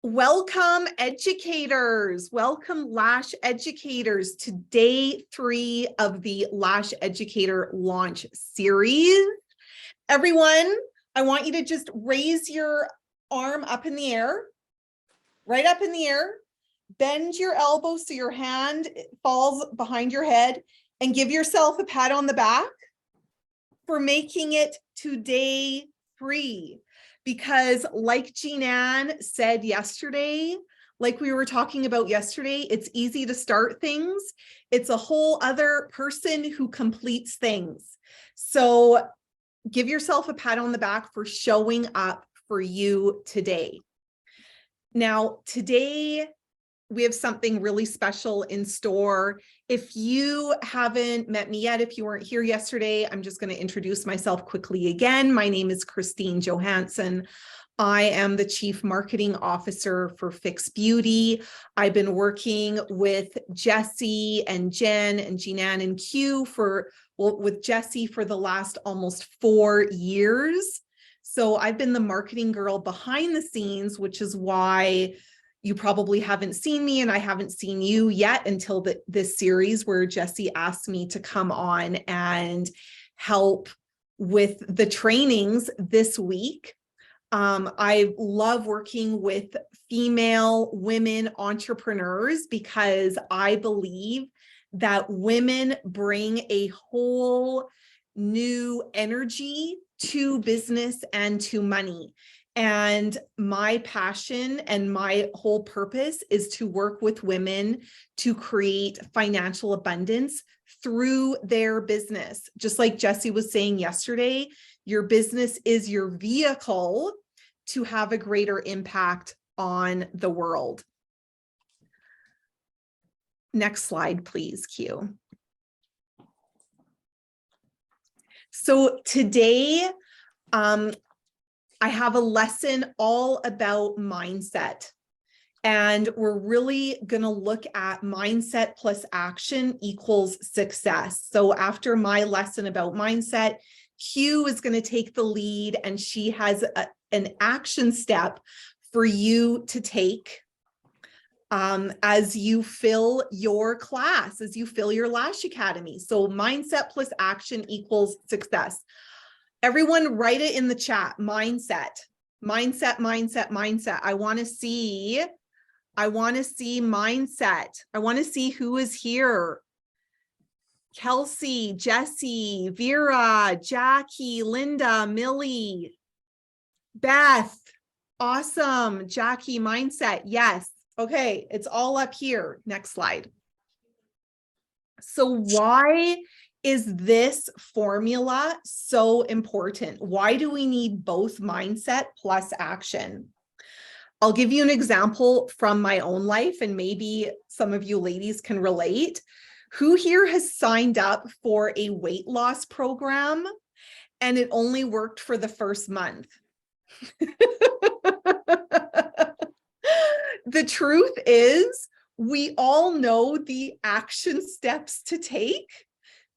Welcome, educators. Welcome, Lash educators, to day 3 of the Lash Educator launch series. Everyone, I want you to just raise your arm up in the air, right up in the air. Bend your elbow so your hand falls behind your head, and give yourself a pat on the back for making it to day 3. Because like Jean-Ann said yesterday, like we were talking about yesterday, it's easy to start things. It's a whole other person who completes things. So give yourself a pat on the back for showing up for you today. Now, today, we have something really special in store. If you haven't met me yet, if you weren't here yesterday, I'm just going to introduce myself quickly again. My name is Christine Johansson. I am the Chief Marketing Officer for Fixe Beauty. I've been working with Jessie and Jen and Jean-Ann and Q with Jessie for the last almost 4 years. So I've been the marketing girl behind the scenes, which is why you probably haven't seen me and I haven't seen you yet until this series where Jessie asked me to come on and help with the trainings this week. I love working with women entrepreneurs because I believe that women bring a whole new energy to business and to money. And my passion and my whole purpose is to work with women to create financial abundance through their business. Just like Jessie was saying yesterday, your business is your vehicle to have a greater impact on the world. Next slide, please, Q. So today, I have a lesson all about mindset, and we're really going to look at mindset plus action equals success. So after my lesson about mindset, Q is going to take the lead, and she has an action step for you to take as you fill your class, as you fill your Lash Academy. So mindset plus action equals success. Everyone write it in the chat. Mindset, mindset, mindset, mindset. I want to see mindset. I want to see who is here. Kelsey, Jessie, Vera, Jackie, Linda, Millie, Beth. Awesome. Jackie, mindset. Yes. Okay. It's all up here. Next slide. So why is this formula so important? Why do we need both mindset plus action? I'll give you an example from my own life, and maybe some of you ladies can relate. Who here has signed up for a weight loss program and it only worked for the first month? The truth is, we all know the action steps to take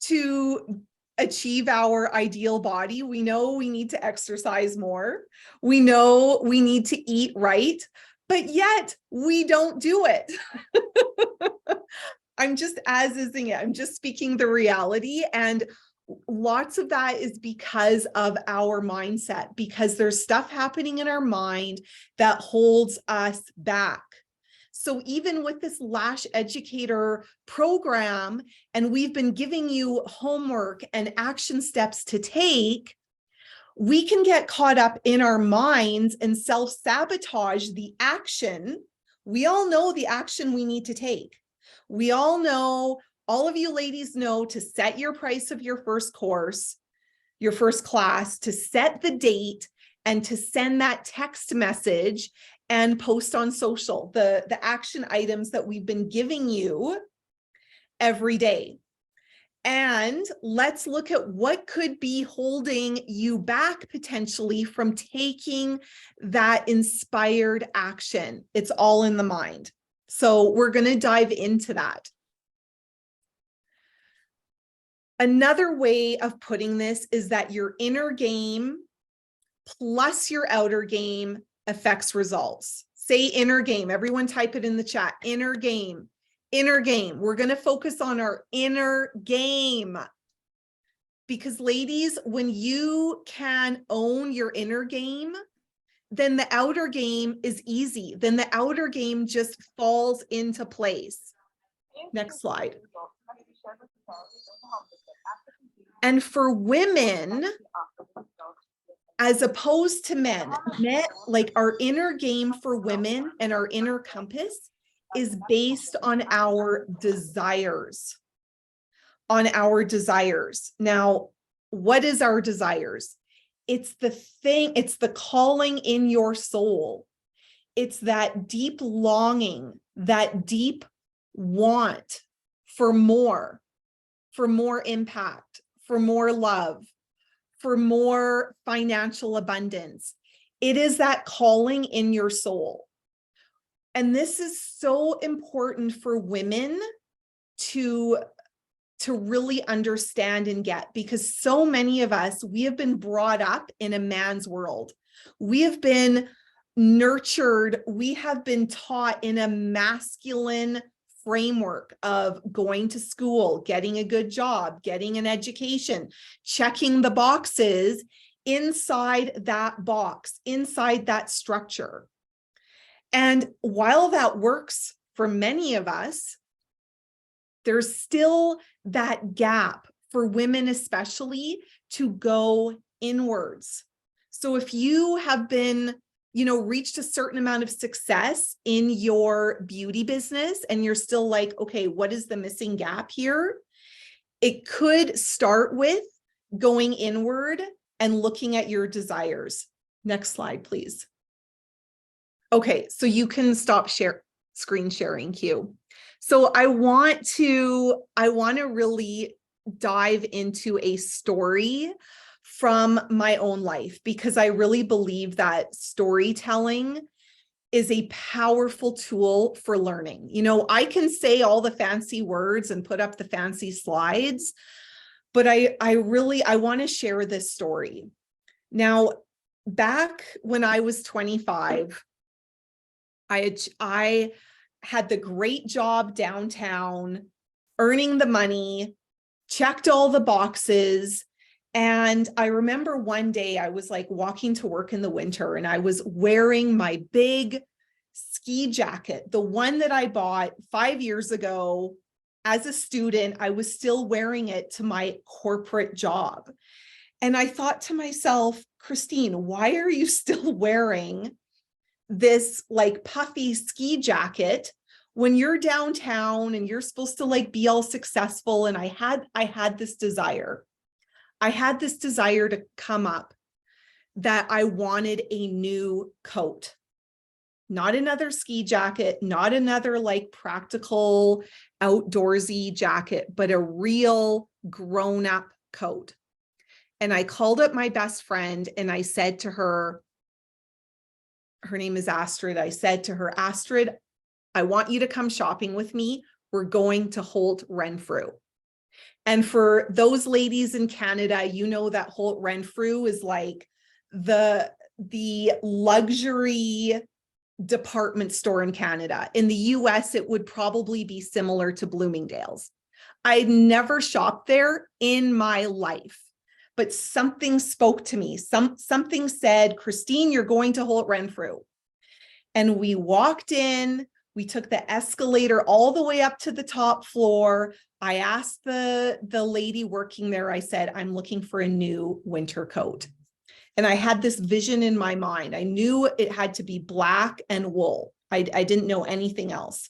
to achieve our ideal body. We know we need to exercise more. We know we need to eat right, but yet we don't do it. I'm just I'm just speaking the reality. And lots of that is because of our mindset, because there's stuff happening in our mind that holds us back. So even with this Lash Educator program, and we've been giving you homework and action steps to take, we can get caught up in our minds and self-sabotage the action. We all know the action we need to take. We all know, all of you ladies know, to set your price of your first course, your first class, to set the date, and to send that text message and post on social, the action items that we've been giving you every day. And let's look at what could be holding you back potentially from taking that inspired action. It's all in the mind. So we're going to dive into that. Another way of putting this is that your inner game plus your outer game affects results. Say inner game. Everyone type it in the chat. Inner game. Inner game. We're going to focus on our inner game. Because ladies, when you can own your inner game, then the outer game is easy. Then the outer game just falls into place. Next slide. And for women, as opposed to men, like our inner game for women and our inner compass is based on our desires. On our desires. Now, what is our desires? It's the thing, it's the calling in your soul. It's that deep longing, that deep want for more impact, for more love, for more financial abundance. It is that calling in your soul. And this is so important for women to really understand and get, because so many of us, we have been brought up in a man's world. We have been nurtured. We have been taught in a masculine framework of going to school, getting a good job, getting an education, checking the boxes inside that box, inside that structure. And while that works for many of us, there's still that gap for women, especially, to go inwards. So if you have been, reached a certain amount of success in your beauty business and you're still like, okay, what is the missing gap here? It could start with going inward and looking at your desires. Next slide, please. Okay, so you can stop screen sharing, Q. So I want to really dive into a story from my own life, because I really believe that storytelling is a powerful tool for learning. I can say all the fancy words and put up the fancy slides, but I want to share this story. Now, back when I was 25, I had the great job downtown, earning the money, checked all the boxes. And I remember one day I was like walking to work in the winter and I was wearing my big ski jacket, the one that I bought 5 years ago as a student. I was still wearing it to my corporate job. And I thought to myself, Christine, why are you still wearing this like puffy ski jacket when you're downtown and you're supposed to like be all successful? And I had this desire. I had this desire to come up that I wanted a new coat, not another ski jacket, not another like practical outdoorsy jacket, but a real grown-up coat. And I called up my best friend and I said to her, her name is Astrid. I said to her, Astrid, I want you to come shopping with me. We're going to Holt Renfrew. And for those ladies in Canada, you know that Holt Renfrew is like the luxury department store in Canada. In the US, it would probably be similar to Bloomingdale's. I'd never shopped there in my life, but something spoke to me. Something said, Christine, you're going to Holt Renfrew. And we walked in, we took the escalator all the way up to the top floor. I asked the lady working there, I said, I'm looking for a new winter coat. And I had this vision in my mind. I knew it had to be black and wool. I didn't know anything else.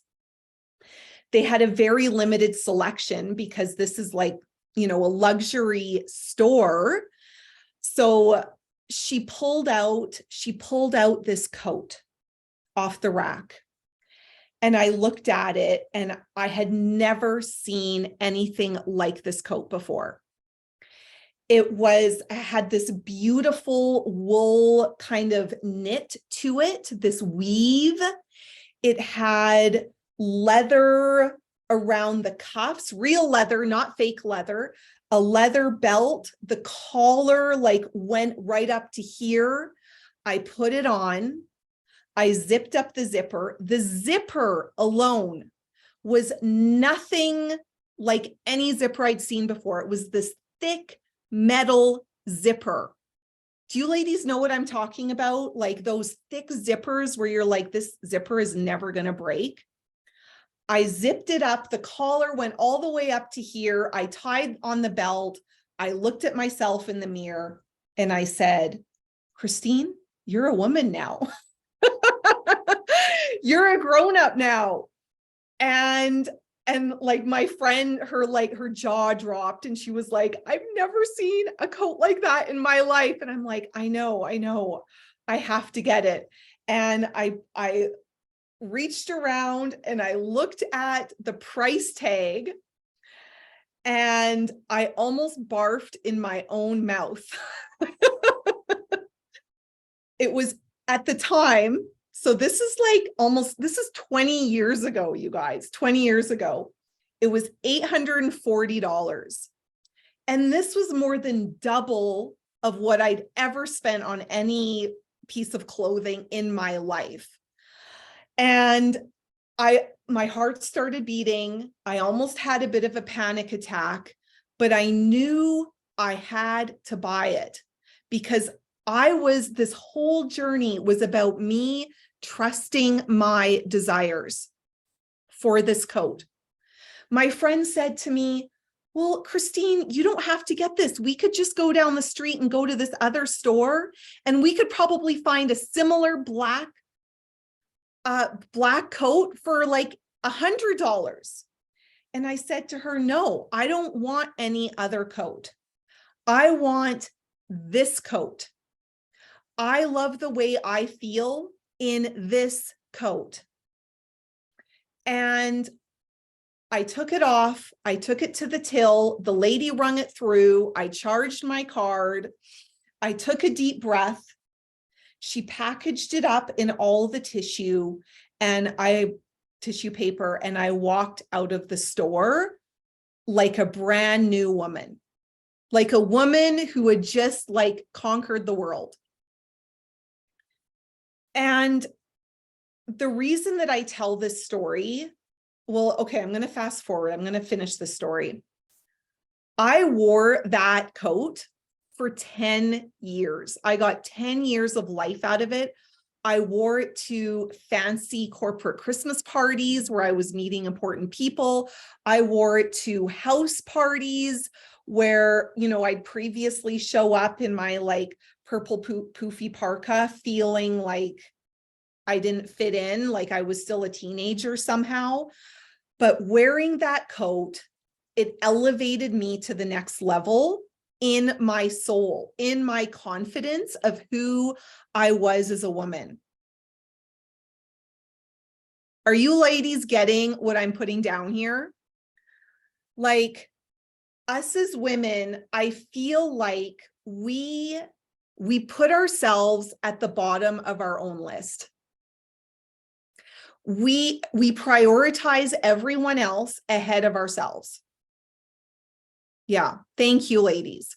They had a very limited selection because this is like, a luxury store. So she pulled out this coat off the rack. And I looked at it and I had never seen anything like this coat before. It had this beautiful wool kind of knit to it, this weave. It had leather around the cuffs, real leather, not fake leather, a leather belt. The collar like went right up to here. I put it on. I zipped up the zipper. The zipper alone was nothing like any zipper I'd seen before. It was this thick metal zipper. Do you ladies know what I'm talking about? Like those thick zippers where you're like, this zipper is never going to break. I zipped it up. The collar went all the way up to here. I tied on the belt. I looked at myself in the mirror and I said, Christine, you're a woman now. You're a grown-up now. And like my friend, her jaw dropped and she was like, I've never seen a coat like that in my life. And I'm like, I know, I have to get it. And I reached around and I looked at the price tag and I almost barfed in my own mouth. It was at the time. So this is like this is 20 years ago, you guys, 20 years ago. It was $840. And this was more than double of what I'd ever spent on any piece of clothing in my life. And my heart started beating. I almost had a bit of a panic attack, but I knew I had to buy it because this whole journey was about me trusting my desires for this coat. My friend said to me, well, Christine, you don't have to get this. We could just go down the street and go to this other store and we could probably find a similar black coat for like $100. And I said to her, no, I don't want any other coat. I want this coat. I love the way I feel in this coat. And I took it off. I took it to the till. The lady rung it through. I charged my card. I took a deep breath. She packaged it up in all the tissue paper, and I walked out of the store like a brand new woman, like a woman who had just like conquered the world. And the reason that I tell this story, well, okay, I'm going to fast forward. I'm going to finish the story. I wore that coat for 10 years. I got 10 years of life out of it. I wore it to fancy corporate Christmas parties where I was meeting important people. I wore it to house parties where, you know, I'd previously show up in my like purple poofy parka feeling like I didn't fit in, like I was still a teenager somehow. But wearing that coat, it elevated me to the next level in my soul, in my confidence of who I was as a woman. Are you ladies getting what I'm putting down here? Like us as women, I feel like we put ourselves at the bottom of our own list. We prioritize everyone else ahead of ourselves. Yeah, thank you, ladies.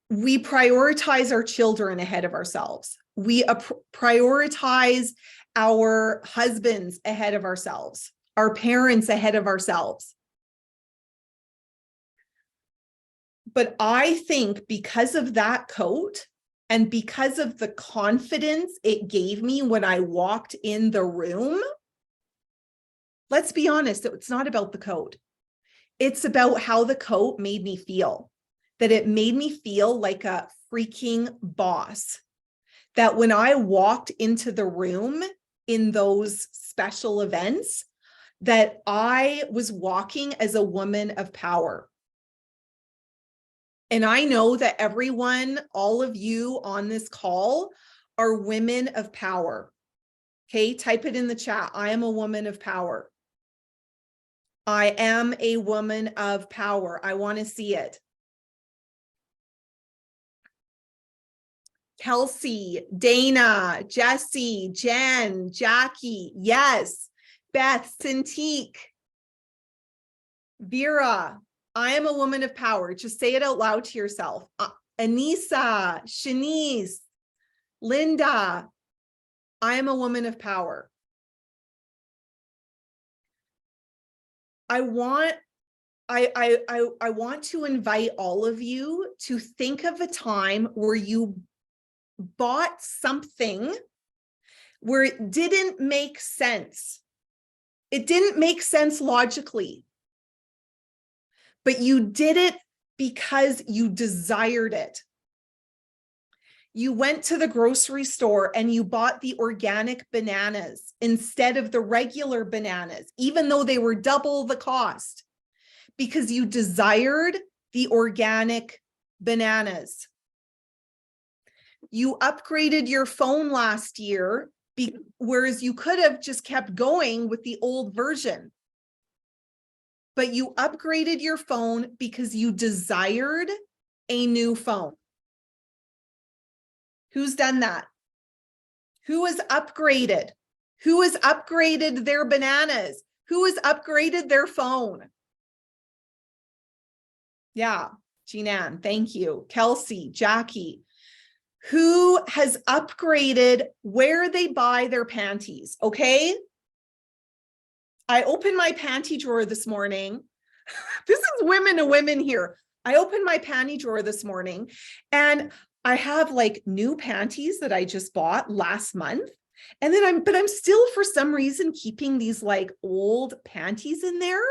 We prioritize our children ahead of ourselves. We prioritize our husbands ahead of ourselves, our parents ahead of ourselves. But I think because of that coat and because of the confidence it gave me when I walked in the room, let's be honest, it's not about the coat. It's about how the coat made me feel, that it made me feel like a freaking boss. That when I walked into the room in those special events, that I was walking as a woman of power. And I know that everyone, all of you on this call are women of power. Okay, type it in the chat. I am a woman of power. I am a woman of power. I want to see it. Kelsey, Dana, Jesse, Jen, Jackie, yes. Beth, Cintiq, Vera, I am a woman of power. Just say it out loud to yourself. Anissa, Shanice, Linda, I am a woman of power. I want to invite all of you to think of a time where you bought something where it didn't make sense. It didn't make sense logically, but you did it because you desired it. You went to the grocery store and you bought the organic bananas instead of the regular bananas, even though they were double the cost, because you desired the organic bananas. You upgraded your phone last year, whereas you could have just kept going with the old version. But you upgraded your phone because you desired a new phone. Who's done that? Who has upgraded? Who has upgraded their bananas? Who has upgraded their phone? Yeah, Jean-Ann, thank you. Kelsey, Jackie. Who has upgraded where they buy their panties? Okay. I opened my panty drawer this morning. This is women to women here. I opened my panty drawer this morning and I have like new panties that I just bought last month. And then I'm still for some reason keeping these like old panties in there.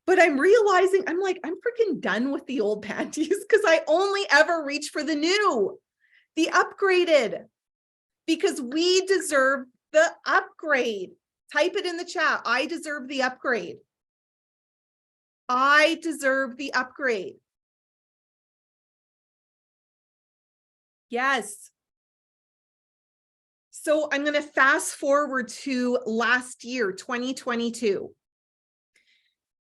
But I'm realizing I'm freaking done with the old panties because I only ever reach for the new, the upgraded, because we deserve the upgrade. Type it in the chat. I deserve the upgrade. I deserve the upgrade. Yes. So I'm going to fast forward to last year, 2022.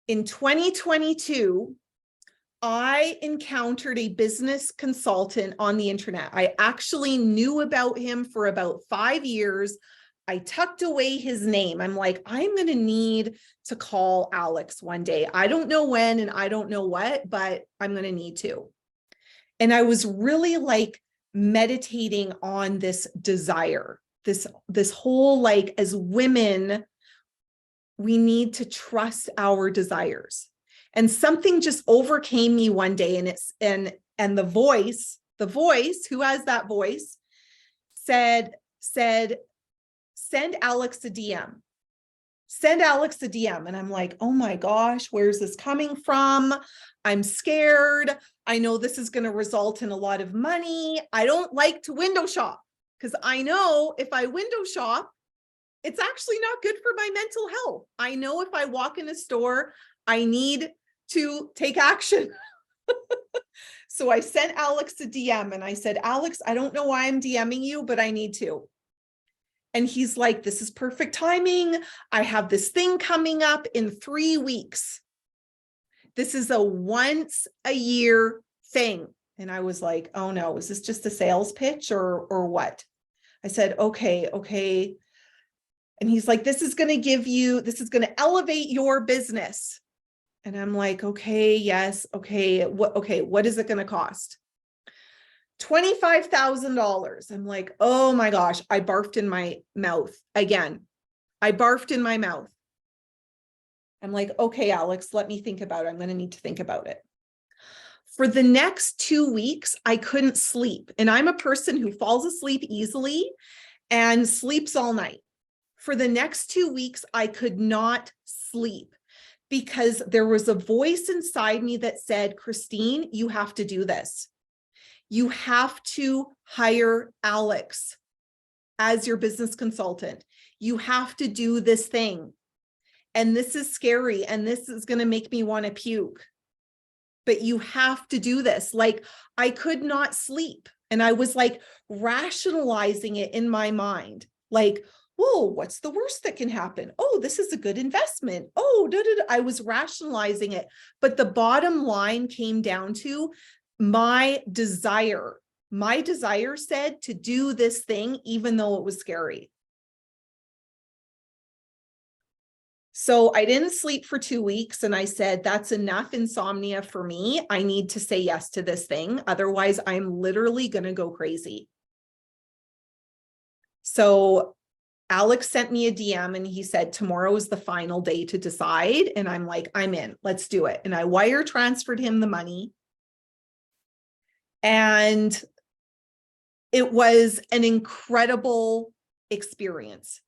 In 2022, I encountered a business consultant on the internet. I actually knew about him for about 5 years. I tucked away his name. I'm like, I'm going to need to call Alex one day. I don't know when and I don't know what, but I'm going to need to. And I was really like meditating on this desire, this whole, like, as women, we need to trust our desires. And something just overcame me one day, and the voice, who has that voice, said, send Alex a DM. Send Alex a DM. And I'm like, oh my gosh, where's this coming from? I'm scared. I know this is going to result in a lot of money. I don't like to window shop because I know if I window shop, it's actually not good for my mental health. I know if I walk in a store, I need to take action. So I sent Alex a DM and I said, Alex, I don't know why I'm DMing you, but I need to. And he's like, this is perfect timing. I have this thing coming up in 3 weeks. This is a once a year thing. And I was like, oh no, is this just a sales pitch or what? I said, okay. And he's like, this is going to elevate your business. And I'm like, okay, yes. Okay. What is it going to cost? $25,000. I'm like, oh my gosh, I barfed in my mouth again. I barfed in my mouth. I'm like, okay, Alex, let me think about it. I'm going to need to think about it. For the next 2 weeks, I couldn't sleep. And I'm a person who falls asleep easily and sleeps all night. For the next 2 weeks, I could not sleep because there was a voice inside me that said, Christine, you have to do this. You have to hire Alex as your business consultant. You have to do this thing. And this is scary. And this is going to make me want to puke. But you have to do this. Like, I could not sleep. And I was like rationalizing it in my mind. Like, whoa, what's the worst that can happen? Oh, this is a good investment. Oh, I was rationalizing it. But the bottom line came down to my desire. My desire said to do this thing, even though it was scary. So I didn't sleep for 2 weeks. And I said, that's enough insomnia for me. I need to say yes to this thing. Otherwise, I'm literally going to go crazy. So Alex sent me a DM and he said, tomorrow is the final day to decide. And I'm like, I'm in, let's do it. And I wire transferred him the money. And it was an incredible experience.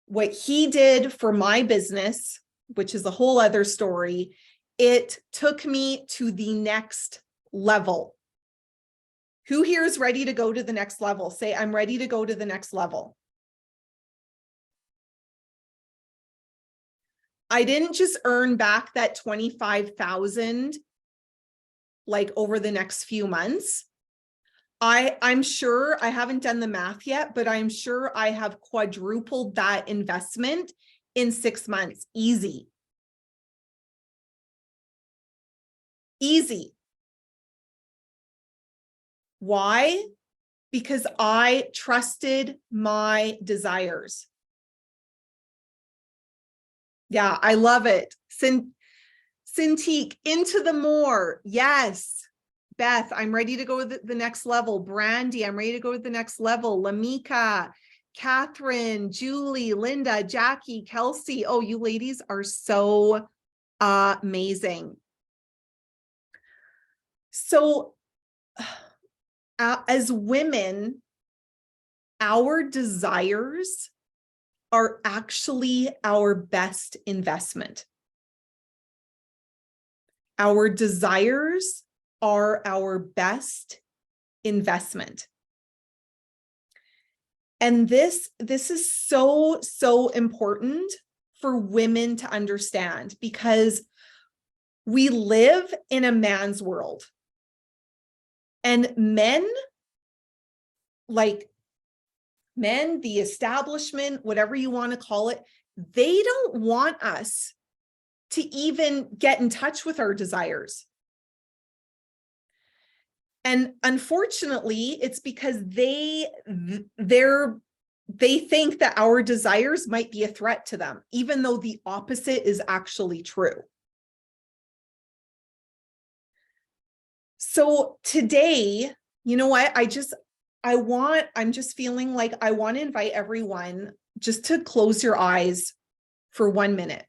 What he did for my business, which is a whole other story, it took me to the next level. Who here is ready to go to the next level? Say, I'm ready to go to the next level. I didn't just earn back that 25,000 like over the next few months. I'm sure, I haven't done the math yet, but I'm sure I have quadrupled that investment in 6 months. Easy. Easy. Why? Because I trusted my desires. Yeah, I love it. Cintiq, into the more. Yes. Beth, I'm ready to go to the next level. Brandy, I'm ready to go to the next level. Lamika, Catherine, Julie, Linda, Jackie, Kelsey. Oh, you ladies are so amazing. So as women, our desires are actually our best investment. Our desires are our best investment. And this is so important for women to understand, because we live in a man's world. And men, like men, the establishment, whatever you want to call it, they don't want us to even get in touch with our desires. And unfortunately, it's because they think that our desires might be a threat to them, even though the opposite is actually true. So today, you know what, I'm just feeling like I want to invite everyone just to close your eyes for 1 minute.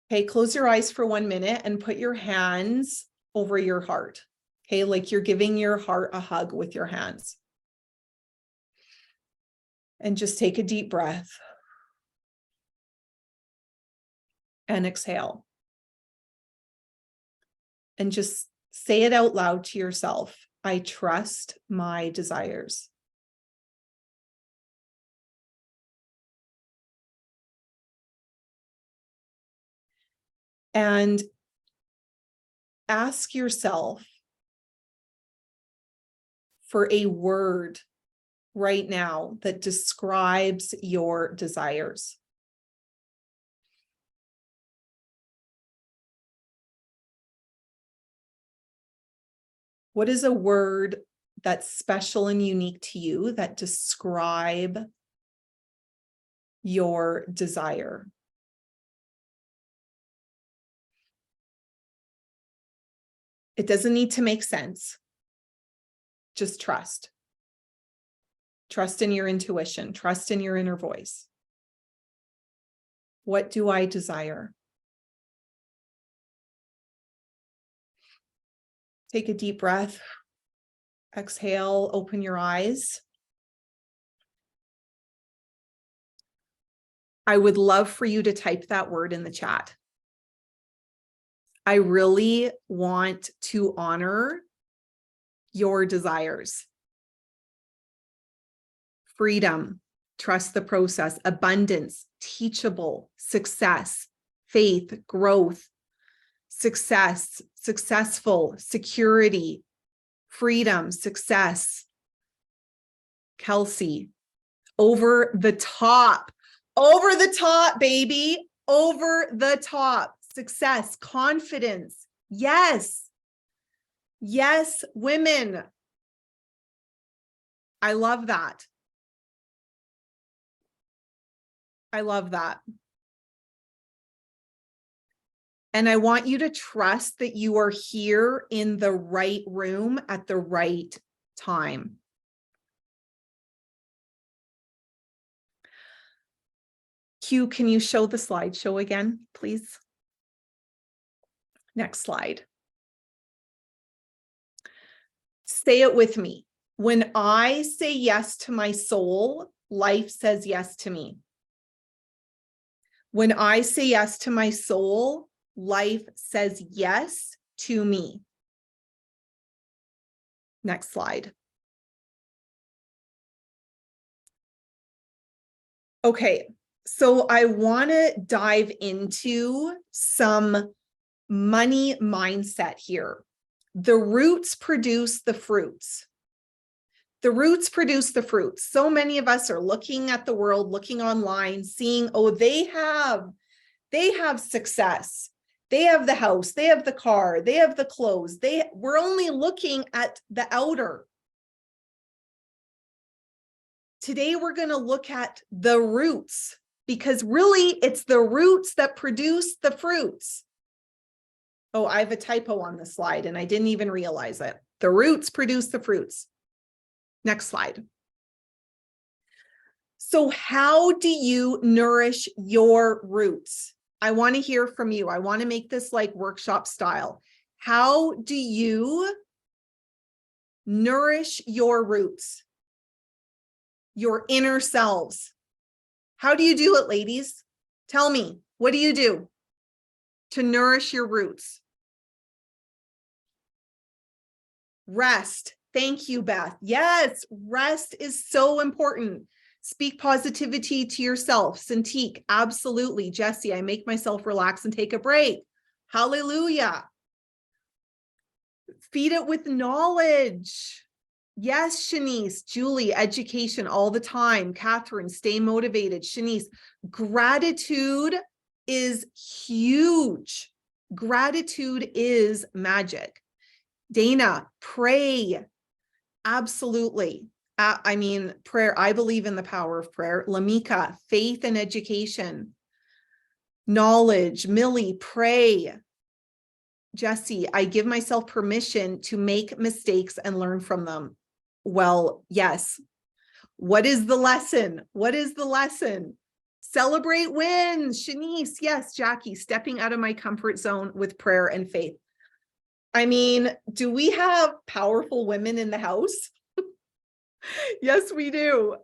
Okay, close your eyes for 1 minute and put your hands over your heart. Okay, like you're giving your heart a hug with your hands. And just take a deep breath. And exhale. And just say it out loud to yourself. I trust my desires. And ask yourself for a word right now that describes your desires. What is a word that's special and unique to you that describe your desire? It doesn't need to make sense. Just trust. Trust in your intuition. Trust in your inner voice. What do I desire? Take a deep breath. Exhale, open your eyes. I would love for you to type that word in the chat. I really want to honor your desires. Freedom, trust the process, abundance, teachable, success, faith, growth, success, successful, security, freedom, success. Kelsey, over the top, baby, over the top, success, confidence. Yes. Yes, women. I love that. I love that. And I want you to trust that you are here in the right room at the right time. Hugh, can you show the slideshow again, please? Next slide. Say it with me. When I say yes to my soul, life says yes to me. When I say yes to my soul, life says yes to me. Next slide. Okay, so I want to dive into some money mindset here. The roots produce the fruits. The roots produce the fruits. So many of us are looking at the world, looking online, seeing, oh, they have success. They have the house, they have the car, they have the clothes. We're only looking at the outer. Today, we're going to look at the roots, because really it's the roots that produce the fruits. Oh, I have a typo on the slide and I didn't even realize it. The roots produce the fruits. Next slide. So how do you nourish your roots? I want to hear from you. I want to make this like workshop style. How do you nourish your roots? Your inner selves. How do you do it, ladies? Tell me, what do you do to nourish your roots? Rest. Thank you, Beth. Yes, rest is so important. Speak positivity to yourself. Cintiq, absolutely. Jessie, I make myself relax and take a break. Hallelujah. Feed it with knowledge. Yes, Shanice, Julie, education all the time. Catherine, stay motivated. Shanice, gratitude is huge. Gratitude is magic. Dana, pray. Absolutely. I mean, prayer, I believe in the power of prayer. Lamika, faith and education. Knowledge. Millie, pray. Jessie, I give myself permission to make mistakes and learn from them. Well, yes. What is the lesson? What is the lesson? Celebrate wins. Shanice, yes. Jackie, stepping out of my comfort zone with prayer and faith. I mean, do we have powerful women in the house? Yes, we do.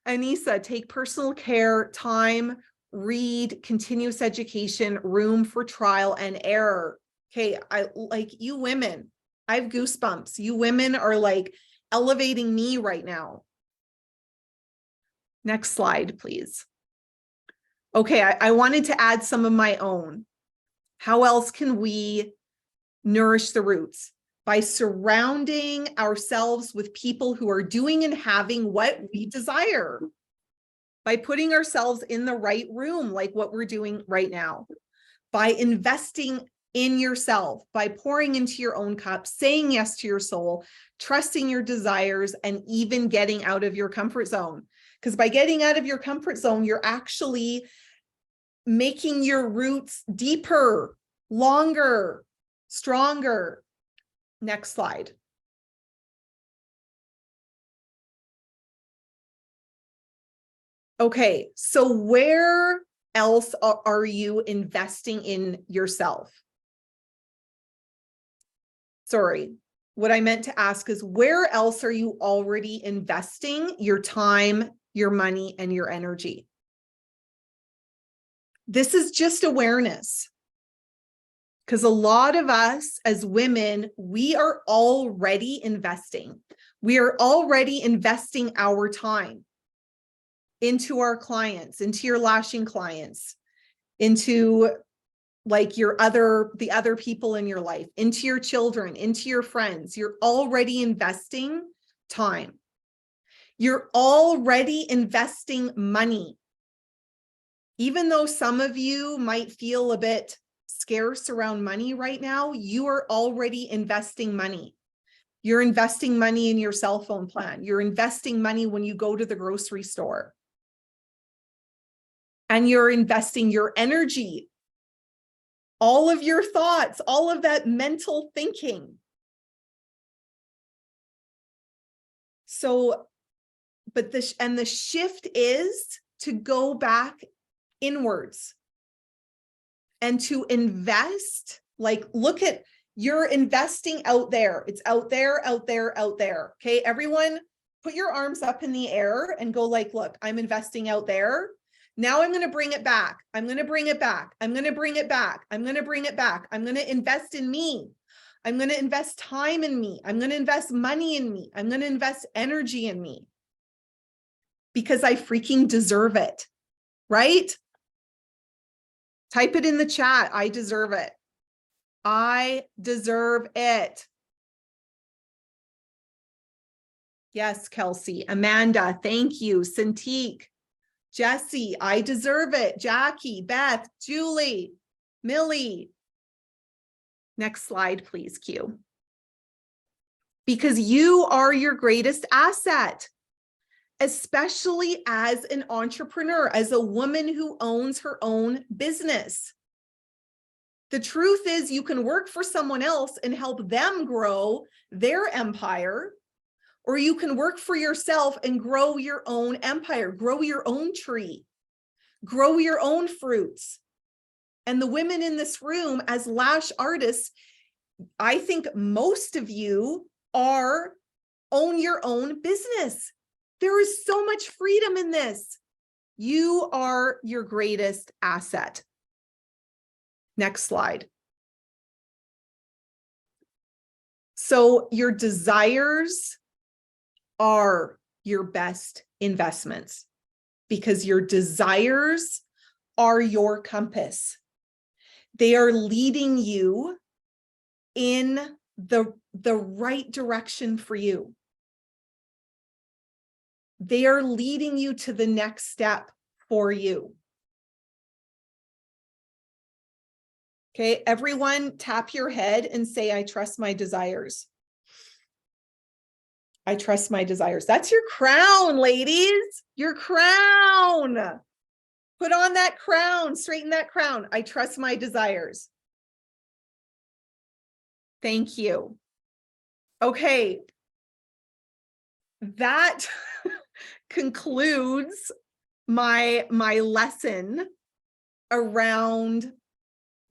Anissa, take personal care, time, read, continuous education, room for trial and error. Okay, I like you women. I have goosebumps. You women are like elevating me right now. Next slide, please. Okay, I wanted to add some of my own. How else can we nourish the roots? By surrounding ourselves with people who are doing and having what we desire. By putting ourselves in the right room, like what we're doing right now. By investing in yourself, by pouring into your own cup, saying yes to your soul, trusting your desires, and even getting out of your comfort zone. Because by getting out of your comfort zone, you're actually making your roots deeper, longer, stronger. Next slide. Okay, so where else are you investing in yourself? Sorry, what I meant to ask is where else are you already investing your time, your money, and your energy? This is just awareness. Because a lot of us as women, we are already investing. We are already investing our time into our clients, into your lashing clients, into like the other people in your life, into your children, into your friends. You're already investing time. You're already investing money. Even though some of you might feel a bit scarce around money right now, you are already investing money. You're investing money in your cell phone plan. You're investing money when you go to the grocery store. And you're investing your energy, all of your thoughts, all of that mental thinking. So, but the shift is to go back inwards and to invest. Like, look at, you're investing out there. It's out there, out there, out there. Okay, everyone, put your arms up in the air and go like, look, I'm investing out there. Now I'm going to bring it back. I'm going to bring it back. I'm going to bring it back. I'm going to bring it back. I'm going to invest in me. I'm going to invest time in me. I'm going to invest money in me. I'm going to invest energy in me because I freaking deserve it, right? Type it in the chat. I deserve it. I deserve it. Yes, Kelsey. Amanda, thank you. Cintiq, Jesse, I deserve it. Jackie, Beth, Julie, Millie. Next slide, please, Q. Because you are your greatest asset, especially as an entrepreneur, as a woman who owns her own business. The truth is, you can work for someone else and help them grow their empire, or you can work for yourself and grow your own empire, grow your own tree, grow your own fruits. And the women in this room as lash artists, I think most of you own your own business. There is so much freedom in this. You are your greatest asset. Next slide. So your desires are your best investments because your desires are your compass. They are leading you in the right direction for you. They are leading you to the next step for you. Okay, everyone tap your head and say, I trust my desires. I trust my desires. That's your crown, ladies. Your crown. Put on that crown, straighten that crown. I trust my desires. Thank you. Okay. That concludes my lesson around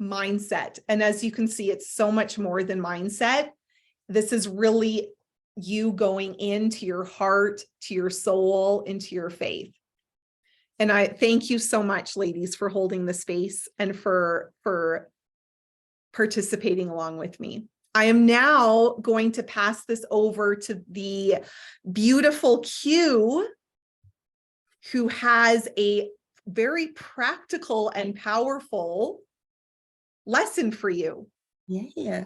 mindset. And as you can see, it's so much more than mindset. This is really you going into your heart, to your soul, into your faith. And I thank you so much, ladies, for holding the space and for participating along with me. I am now going to pass this over to the beautiful Q, who has a very practical and powerful lesson for you. Yeah.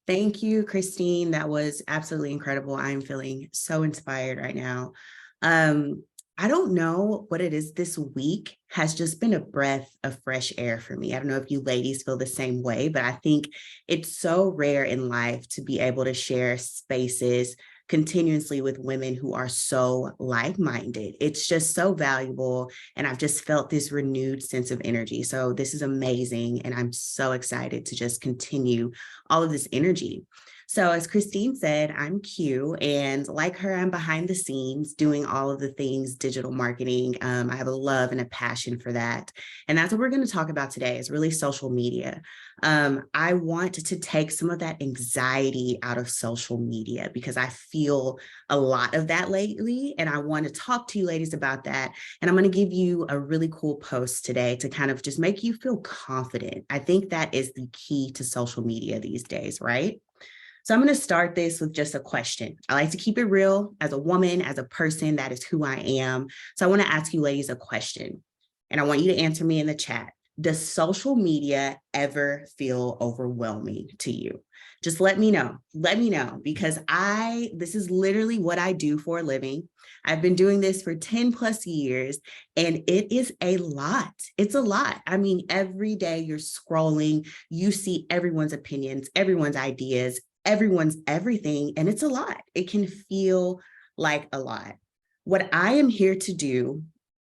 Thank you, Christine. That was absolutely incredible. I'm feeling so inspired right now. I don't know what it is. This week has just been a breath of fresh air for me. I don't know if you ladies feel the same way, but I think it's so rare in life to be able to share spaces continuously with women who are so like-minded. It's just so valuable. And I've just felt this renewed sense of energy. So this is amazing. And I'm so excited to just continue all of this energy. So as Christine said, I'm Q, and like her, I'm behind the scenes doing all of the things digital marketing. I have a love and a passion for that. And that's what we're going to talk about today, is really social media. I want to take some of that anxiety out of social media because I feel a lot of that lately. And I want to talk to you ladies about that. And I'm going to give you a really cool post today to kind of just make you feel confident. I think that is the key to social media these days, right? So I'm going to start this with just a question. I like to keep it real as a woman, as a person. That is who I am. So I want to ask you ladies a question, and I want you to answer me in the chat. Does social media ever feel overwhelming to you? Just let me know. Let me know, because this is literally what I do for a living. I've been doing this for 10 plus years, and it is a lot. It's a lot. I mean, every day you're scrolling, you see everyone's opinions, everyone's ideas, everyone's everything, and it's a lot. It can feel like a lot. What I am here to do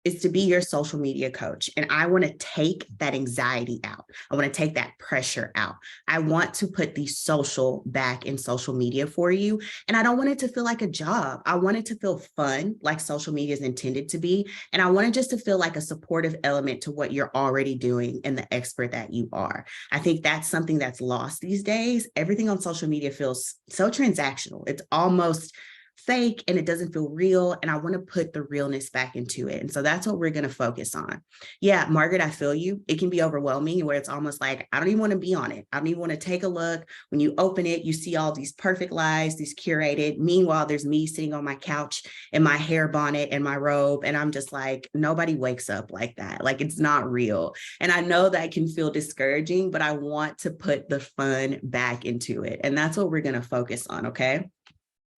is to be your social media coach. And I want to take that anxiety out. I want to take that pressure out. I want to put the social back in social media for you. And I don't want it to feel like a job. I want it to feel fun, like social media is intended to be. And I want it just to feel like a supportive element to what you're already doing and the expert that you are. I think that's something that's lost these days. Everything on social media feels so transactional. It's almost fake and it doesn't feel real. And I want to put the realness back into it. And so that's what we're going to focus on. Yeah, Margaret, I feel you. It can be overwhelming where it's almost like, I don't even want to be on it. I don't even want to take a look. When you open it, you see all these perfect lives, these curated. Meanwhile, there's me sitting on my couch in my hair bonnet and my robe. And I'm just like, nobody wakes up like that. Like, it's not real. And I know that can feel discouraging, but I want to put the fun back into it. And that's what we're going to focus on. Okay.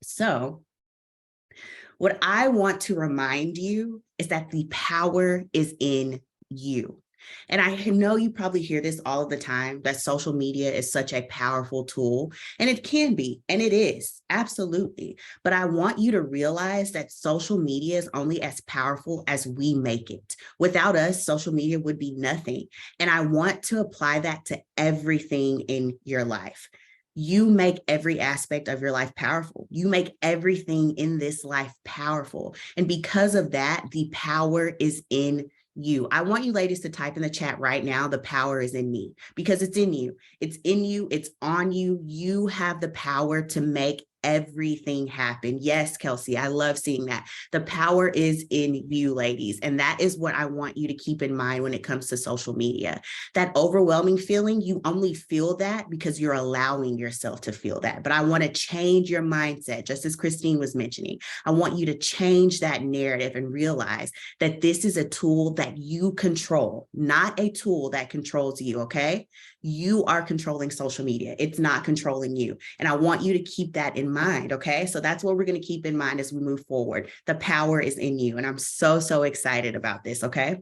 So what I want to remind you is that the power is in you. And I know you probably hear this all of the time, that social media is such a powerful tool, and it can be, and it is, absolutely. But I want you to realize that social media is only as powerful as we make it. Without us, social media would be nothing. And I want to apply that to everything in your life. You make every aspect of your life powerful. You make everything in this life powerful. And because of that, the power is in you. I want you ladies to type in the chat right now, the power is in me, because it's in you. It's in you. It's on you. You have the power to make everything happen. Yes, Kelsey, I love seeing that. The power is in you, ladies. And that is what I want you to keep in mind when it comes to social media. That overwhelming feeling, you only feel that because you're allowing yourself to feel that. But I want to change your mindset, just as Christine was mentioning. I want you to change that narrative and realize that this is a tool that you control, not a tool that controls you, okay? You are controlling social media. It's not controlling you. And I want you to keep that in mind, okay? So that's what we're going to keep in mind as we move forward. The power is in you. And I'm so, so excited about this, okay?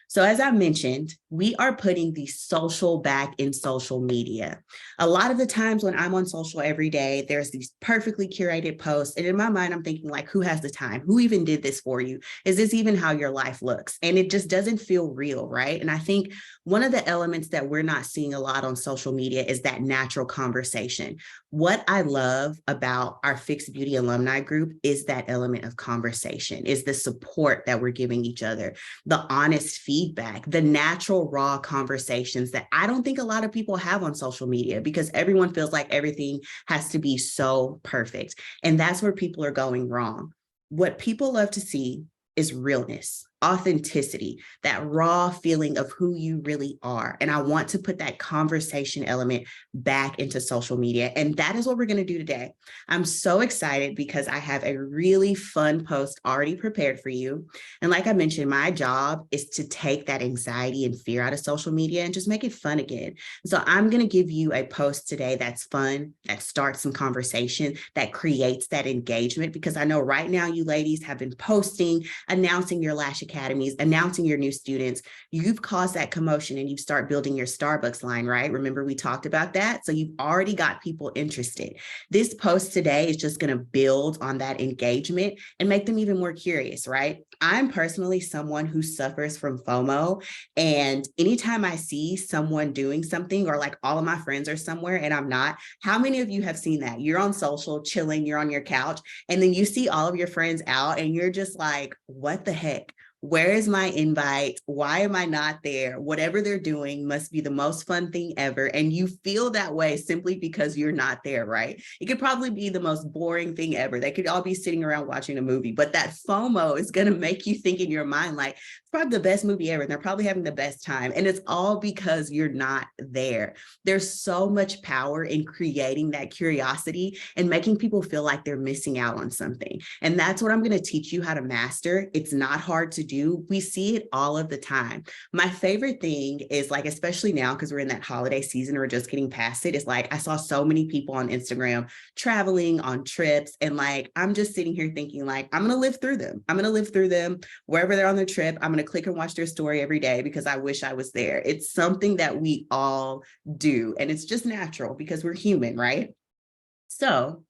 So as I mentioned, we are putting the social back in social media. A lot of the times when I'm on social every day, there's these perfectly curated posts. And in my mind, I'm thinking like, who has the time? Who even did this for you? Is this even how your life looks? And it just doesn't feel real, right? And I think one of the elements that we're not seeing a lot on social media is that natural conversation. What I love about our Fixe Beauty alumni group is that element of conversation, is the support that we're giving each other, the honest feedback, the natural raw conversations that I don't think a lot of people have on social media because everyone feels like everything has to be so perfect. And that's where people are going wrong. What people love to see is realness, authenticity, that raw feeling of who you really are. And I want to put that conversation element back into social media. And that is what we're going to do today. I'm so excited because I have a really fun post already prepared for you. And like I mentioned, my job is to take that anxiety and fear out of social media and just make it fun again. So I'm going to give you a post today that's fun, that starts some conversation, that creates that engagement, because I know right now you ladies have been posting, announcing your Lash Academies, announcing your new students. You've caused that commotion and you start building your Starbucks line, right? Remember we talked about that? So you've already got people interested. This post today is just going to build on that engagement and make them even more curious, right? I'm personally someone who suffers from FOMO. And anytime I see someone doing something, or like all of my friends are somewhere and I'm not, how many of you have seen that? You're on social, chilling, you're on your couch, and then you see all of your friends out and you're just like, what the heck? Where is my invite? Why am I not there? Whatever they're doing must be the most fun thing ever. And you feel that way simply because you're not there, right? It could probably be the most boring thing ever. They could all be sitting around watching a movie, but that FOMO is going to make you think in your mind, like, it's probably the best movie ever. And they're probably having the best time. And it's all because you're not there. There's so much power in creating that curiosity and making people feel like they're missing out on something. And that's what I'm going to teach you how to master. It's not hard to do. We see it all of the time. My favorite thing is, like, especially now, because we're in that holiday season, we're just getting past it. It's like, I saw so many people on Instagram traveling on trips. And like, I'm just sitting here thinking like, I'm going to live through them. I'm going to live through them wherever they're on their trip. I'm going to click and watch their story every day because I wish I was there. It's something that we all do. And it's just natural because we're human, right? So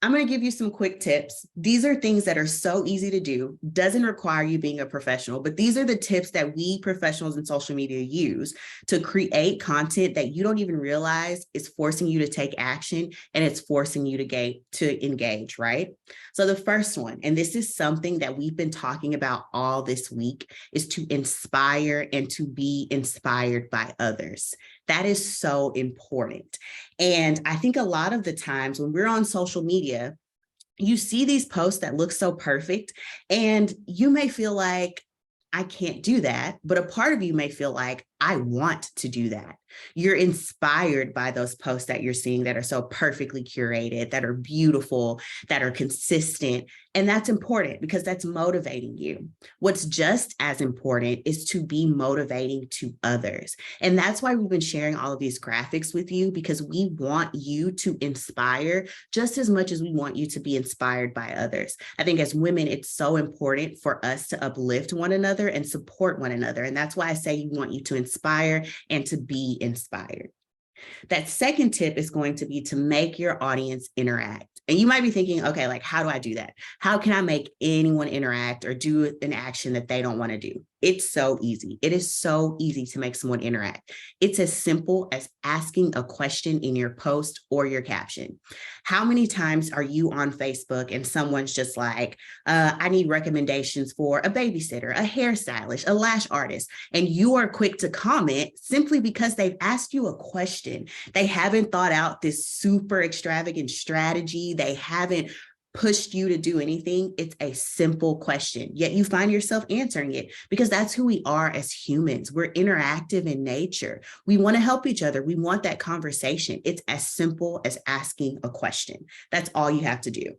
I'm going to give you some quick tips. These are things that are so easy to do, doesn't require you being a professional, but these are the tips that we professionals in social media use to create content that you don't even realize is forcing you to take action and it's forcing you to engage, right? So the first one, and this is something that we've been talking about all this week, is to inspire and to be inspired by others. That is so important. And I think a lot of the times when we're on social media, you see these posts that look so perfect, and you may feel like, I can't do that. But a part of you may feel like, I want to do that. You're inspired by those posts that you're seeing that are so perfectly curated, that are beautiful, that are consistent. And that's important because that's motivating you. What's just as important is to be motivating to others. And that's why we've been sharing all of these graphics with you, because we want you to inspire just as much as we want you to be inspired by others. I think as women, it's so important for us to uplift one another and support one another. And that's why I say you want you to inspire and to be inspired. That second tip is going to be to make your audience interact. And you might be thinking, okay, like, how do I do that? How can I make anyone interact or do an action that they don't want to do? It's so easy. It is so easy to make someone interact. It's as simple as asking a question in your post or your caption. How many times are you on Facebook and someone's just like, I need recommendations for a babysitter, a hairstylist, a lash artist, and you are quick to comment simply because they've asked you a question. They haven't thought out this super extravagant strategy. They haven't pushed you to do anything. It's a simple question, yet you find yourself answering it because that's who we are as humans. We're interactive in nature. We want to help each other. We want that conversation. It's as simple as asking a question. That's all you have to do.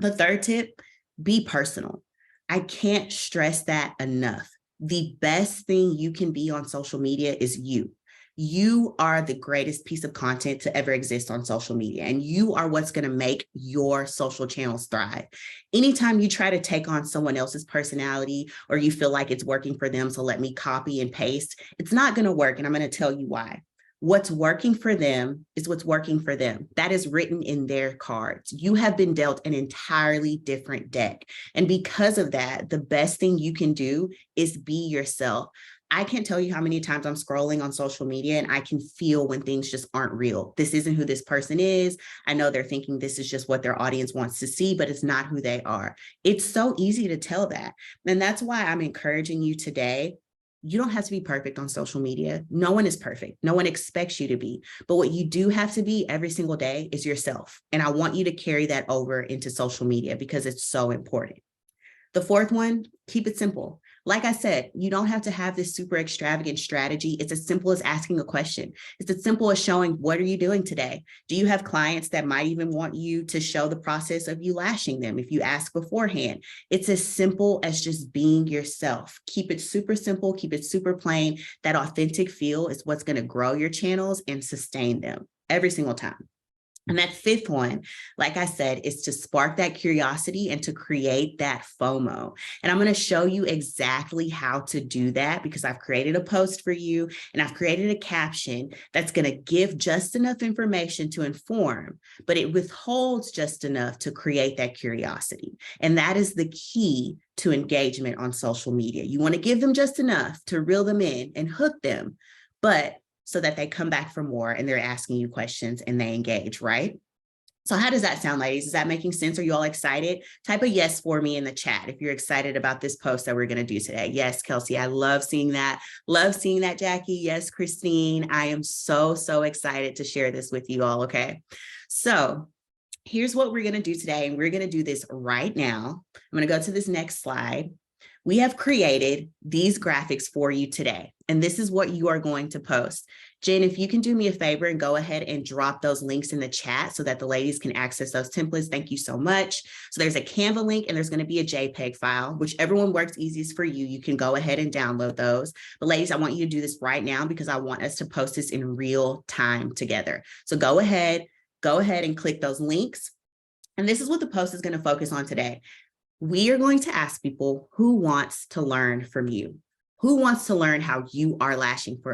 The third tip, be personal. I can't stress that enough. The best thing you can be on social media is you. You are the greatest piece of content to ever exist on social media, and you are what's going to make your social channels thrive. Anytime you try to take on someone else's personality or you feel like it's working for them, so let me copy and paste, it's not going to work. And I'm going to tell you why. What's working for them is what's working for them. That is written in their cards. You have been dealt an entirely different deck. And because of that, the best thing you can do is be yourself. I can't tell you how many times I'm scrolling on social media and I can feel when things just aren't real. This isn't who this person is. I know they're thinking this is just what their audience wants to see, but it's not who they are. It's so easy to tell that. And that's why I'm encouraging you today. You don't have to be perfect on social media. No one is perfect. No one expects you to be. But what you do have to be every single day is yourself. And I want you to carry that over into social media because it's so important. The fourth one, keep it simple. Like I said, you don't have to have this super extravagant strategy. It's as simple as asking a question. It's as simple as showing, what are you doing today? Do you have clients that might even want you to show the process of you lashing them if you ask beforehand? It's as simple as just being yourself. Keep it super simple, keep it super plain. That authentic feel is what's going to grow your channels and sustain them every single time. And that fifth one, like I said, is to spark that curiosity and to create that FOMO. And I'm going to show you exactly how to do that because I've created a post for you and I've created a caption that's going to give just enough information to inform, but it withholds just enough to create that curiosity. And that is the key to engagement on social media. You want to give them just enough to reel them in and hook them, but so that they come back for more and they're asking you questions and they engage, right? So how does that sound, ladies? Is that making sense? Are you all excited? Type a yes for me in the chat if you're excited about this post that we're going to do today. Yes, Kelsey, I love seeing that. Love seeing that, Jackie. Yes, Christine. I am so excited to share this with you all, okay? So here's what we're going to do today, and we're going to do this right now. I'm going to go to this next slide. We have created these graphics for you today, and this is what you are going to post. Jen, if you can do me a favor and go ahead and drop those links in the chat so that the ladies can access those templates. Thank you so much. So there's a Canva link and there's going to be a JPEG file, whichever one works easiest for you. You can go ahead and download those. But ladies, I want you to do this right now because I want us to post this in real time together. So go ahead and click those links. And this is what the post is going to focus on today. We are going to ask people who wants to learn from you. Who wants to learn how you are lashing for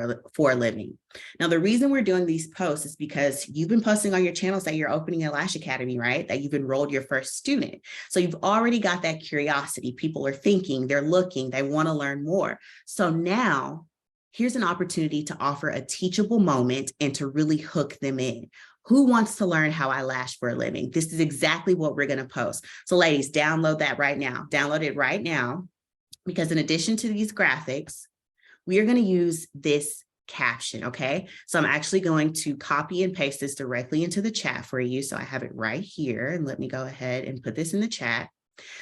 a living? Now, the reason we're doing these posts is because you've been posting on your channels that you're opening a Lash Academy, right? That you've enrolled your first student. So you've already got that curiosity. People are thinking, they're looking, they want to learn more. So now here's an opportunity to offer a teachable moment and to really hook them in. Who wants to learn how I lash for a living? This is exactly what we're going to post. So ladies, download that right now. Download it right now. Because in addition to these graphics, we are going to use this caption, okay? So I'm actually going to copy and paste this directly into the chat for you. So I have it right here, and let me go ahead and put this in the chat.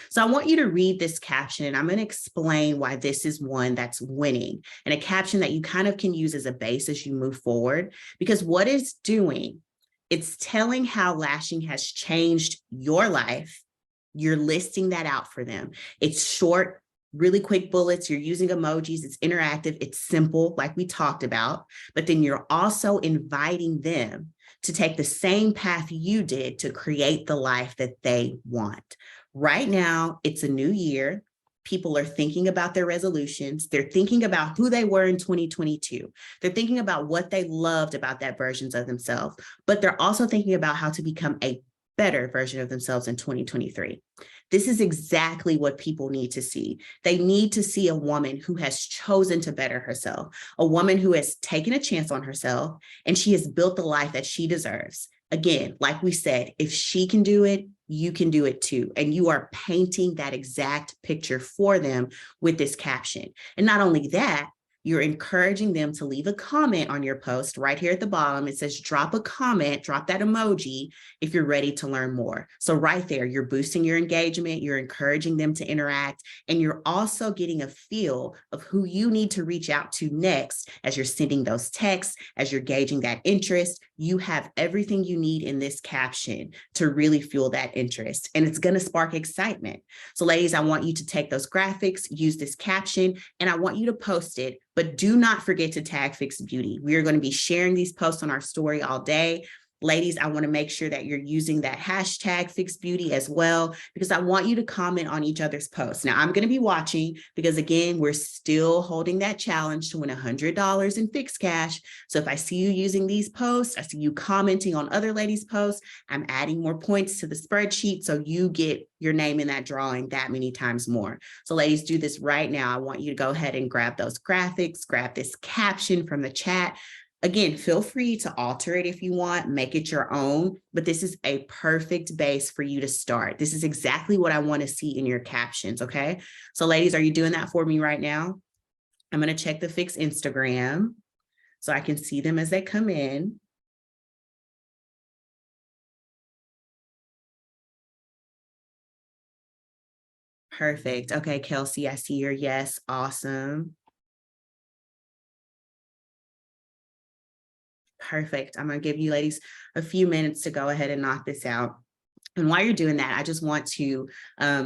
So I want you to read this caption, and I'm going to explain why this is one that's winning, and a caption that you kind of can use as a base as you move forward, because what it's doing, it's telling how lashing has changed your life. You're listing that out for them. It's short, really quick bullets. You're using emojis. It's interactive. It's simple, like we talked about, but then you're also inviting them to take the same path you did to create the life that they want. Right now, it's a new year. People are thinking about their resolutions. They're thinking about who they were in 2022. They're thinking about what they loved about that versions of themselves, but they're also thinking about how to become a better version of themselves in 2023. This is exactly what people need to see. They need to see a woman who has chosen to better herself, a woman who has taken a chance on herself, and she has built the life that she deserves. Again, like we said, if she can do it, you can do it too. And you are painting that exact picture for them with this caption. And not only that, you're encouraging them to leave a comment on your post right here at the bottom. It says, drop a comment, drop that emoji if you're ready to learn more. So right there, you're boosting your engagement, you're encouraging them to interact, and you're also getting a feel of who you need to reach out to next as you're sending those texts, as you're gauging that interest. You have everything you need in this caption to really fuel that interest, and it's going to spark excitement. So ladies, I want you to take those graphics, use this caption, and I want you to post it. But do not forget to tag Fixe Beauty. We are going to be sharing these posts on our story all day. Ladies, I want to make sure that you're using that hashtag Fixe Beauty as well, because I want you to comment on each other's posts. Now, I'm going to be watching because, again, we're still holding that challenge to win $100 in Fixe cash. So if I see you using these posts, I see you commenting on other ladies' posts, I'm adding more points to the spreadsheet so you get your name in that drawing that many times more. So ladies, do this right now. I want you to go ahead and grab those graphics, grab this caption from the chat. Again, feel free to alter it if you want, make it your own, but this is a perfect base for you to start. This is exactly what I want to see in your captions, okay? So ladies, are you doing that for me right now? I'm going to check the Fixe Instagram so I can see them as they come in. Perfect. Okay, Kelsey, I see your yes. Awesome. Perfect. I'm going to give you ladies a few minutes to go ahead and knock this out. And while you're doing that, I just want to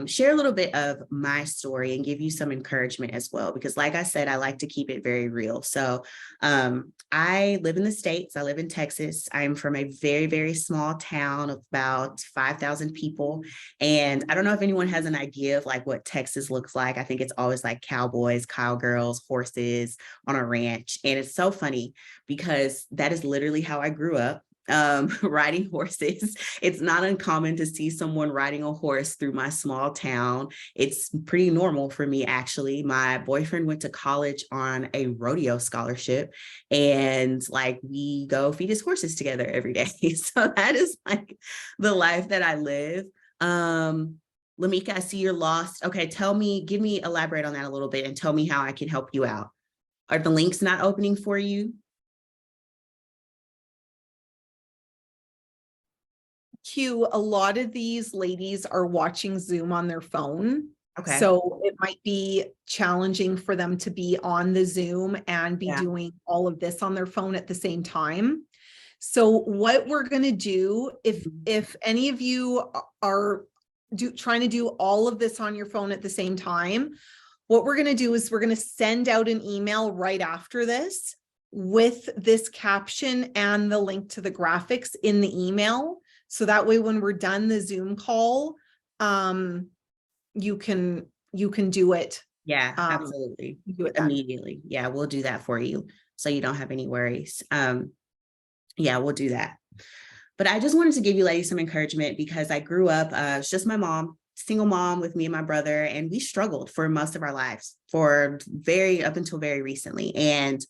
share a little bit of my story and give you some encouragement as well, because like I said, I like to keep it very real. So I live in the States. I live in Texas. I'm from a very, very small town of about 5,000 people. And I don't know if anyone has an idea of like what Texas looks like. I think it's always like cowboys, cowgirls, horses on a ranch. And it's so funny because that is literally how I grew up. Riding horses. It's not uncommon to see someone riding a horse through my small town. It's pretty normal for me, actually. My boyfriend went to college on a rodeo scholarship, and like we go feed his horses together every day. So that is like the life that I live. Lamika, I see you're lost. Okay, elaborate on that a little bit and tell me how I can help you out. Are the links not opening for you? Q, a lot of these ladies are watching Zoom on their phone. Okay. So it might be challenging for them to be on the Zoom and be doing all of this on their phone at the same time. So what we're going to do, if any of you are trying to do all of this on your phone at the same time, what we're going to do is we're going to send out an email right after this with this caption and the link to the graphics in the email. So that way, when we're done the Zoom call, you can do it Yeah, absolutely. do it then. Immediately. Yeah, we'll do that for you. So you don't have any worries. Yeah, we'll do that. But I just wanted to give you ladies some encouragement because I grew up, it's just my mom, single mom with me and my brother, and we struggled for most of our lives up until very recently. And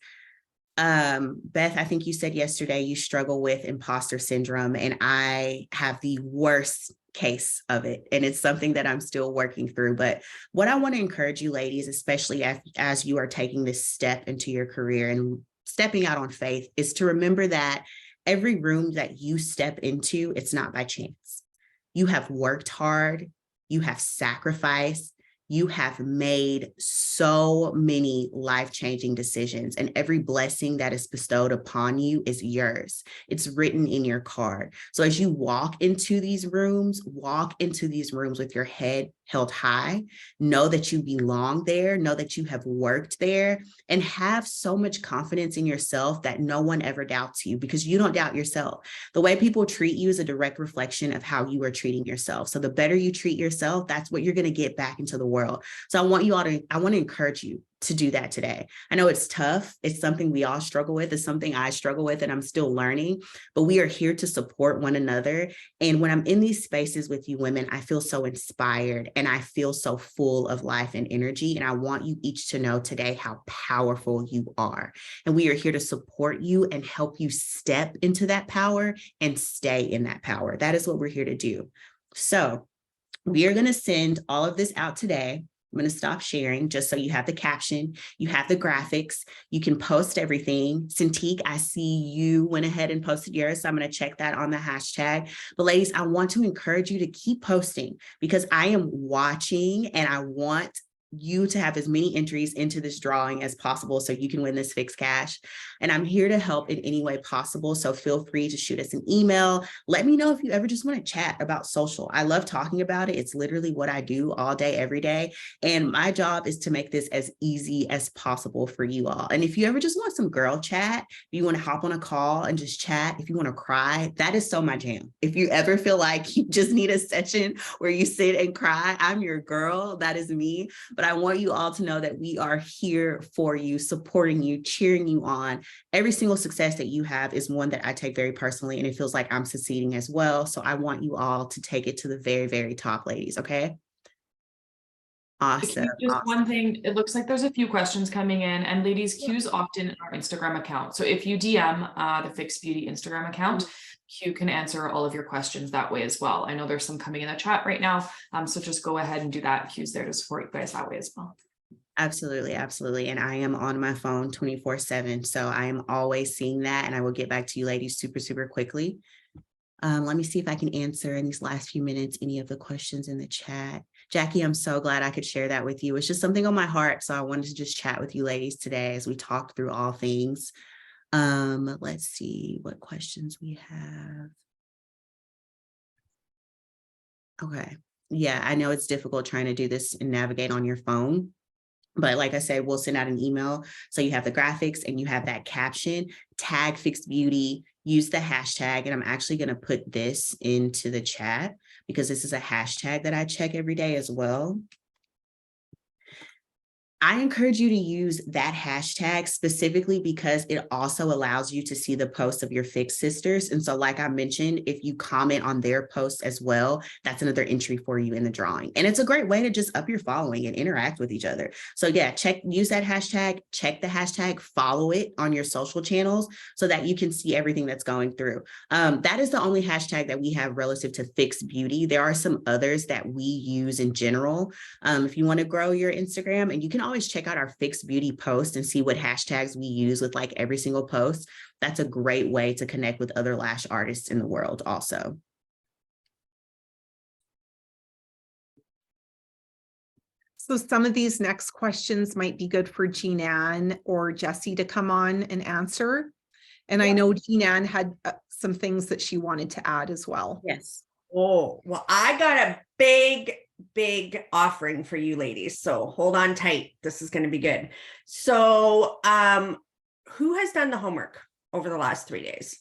Beth, I think you said yesterday you struggle with imposter syndrome, and I have the worst case of it. And it's something that I'm still working through. But what I want to encourage you ladies, especially as you are taking this step into your career and stepping out on faith, is to remember that every room that you step into, it's not by chance. You have worked hard, you have sacrificed, you have made so many life-changing decisions, and every blessing that is bestowed upon you is yours. It's written in your card. So as you walk into these rooms with your head held high, know that you belong there, know that you have worked there, and have so much confidence in yourself that no one ever doubts you, because you don't doubt yourself. The way people treat you is a direct reflection of how you are treating yourself. So the better you treat yourself, that's what you're going to get back into the world. So I want to encourage you to do that today. I know it's tough. It's something we all struggle with. It's something I struggle with, and I'm still learning, but we are here to support one another. And when I'm in these spaces with you women, I feel so inspired and I feel so full of life and energy. And I want you each to know today how powerful you are. And we are here to support you and help you step into that power and stay in that power. That is what we're here to do. So we are going to send all of this out today. I'm going to stop sharing just so you have the caption, you have the graphics, you can post everything. Cintiq, I see you went ahead and posted yours, so I'm going to check that on the hashtag. But ladies, I want to encourage you to keep posting, because I am watching and I want you to have as many entries into this drawing as possible so you can win this Fixe cash. And I'm here to help in any way possible. So feel free to shoot us an email. Let me know if you ever just want to chat about social. I love talking about it. It's literally what I do all day, every day. And my job is to make this as easy as possible for you all. And if you ever just want some girl chat, if you want to hop on a call and just chat, if you want to cry, that is so my jam. If you ever feel like you just need a session where you sit and cry, I'm your girl. That is me. But I want you all to know that we are here for you, supporting you, cheering you on. Every single success that you have is one that I take very personally, and it feels like I'm succeeding as well. So I want you all to take it to the very, very top, ladies. Okay. Awesome. Just Awesome. one thing, it looks like there's a few questions coming in, and ladies, Q's often in our Instagram account. So if you DM the Fixe Beauty Instagram account, Q can answer all of your questions that way as well. I know there's some coming in the chat right now. So just go ahead and do that. Q's there to support you guys that way as well. Absolutely. Absolutely. And I am on my phone 24/7. So I am always seeing that. And I will get back to you ladies super, super quickly. Let me see if I can answer in these last few minutes any of the questions in the chat. Jackie, I'm so glad I could share that with you. It's just something on my heart. So I wanted to just chat with you ladies today as we talk through all things. Let's see what questions we have. Okay. Yeah, I know it's difficult trying to do this and navigate on your phone. But like I said, we'll send out an email. So you have the graphics and you have that caption, tag Fixe Beauty, use the hashtag. And I'm actually going to put this into the chat because this is a hashtag that I check every day as well. I encourage you to use that hashtag specifically because it also allows you to see the posts of your Fixe sisters. And so like I mentioned, if you comment on their posts as well, that's another entry for you in the drawing. And it's a great way to just up your following and interact with each other. So yeah, use that hashtag, check the hashtag, follow it on your social channels so that you can see everything that's going through. That is the only hashtag that we have relative to Fixe Beauty. There are some others that we use in general. If you want to grow your Instagram, and you can always check out our Fixe Beauty post and see what hashtags we use with like every single post. That's a great way to connect with other lash artists in the world also. So some of these next questions might be good for Jean Ann or Jessie to come on and answer. And I know Jean Ann had some things that she wanted to add as well. Yes. Oh, well, I got a big offering for you ladies. So hold on tight. This is going to be good. So, who has done the homework over the last 3 days?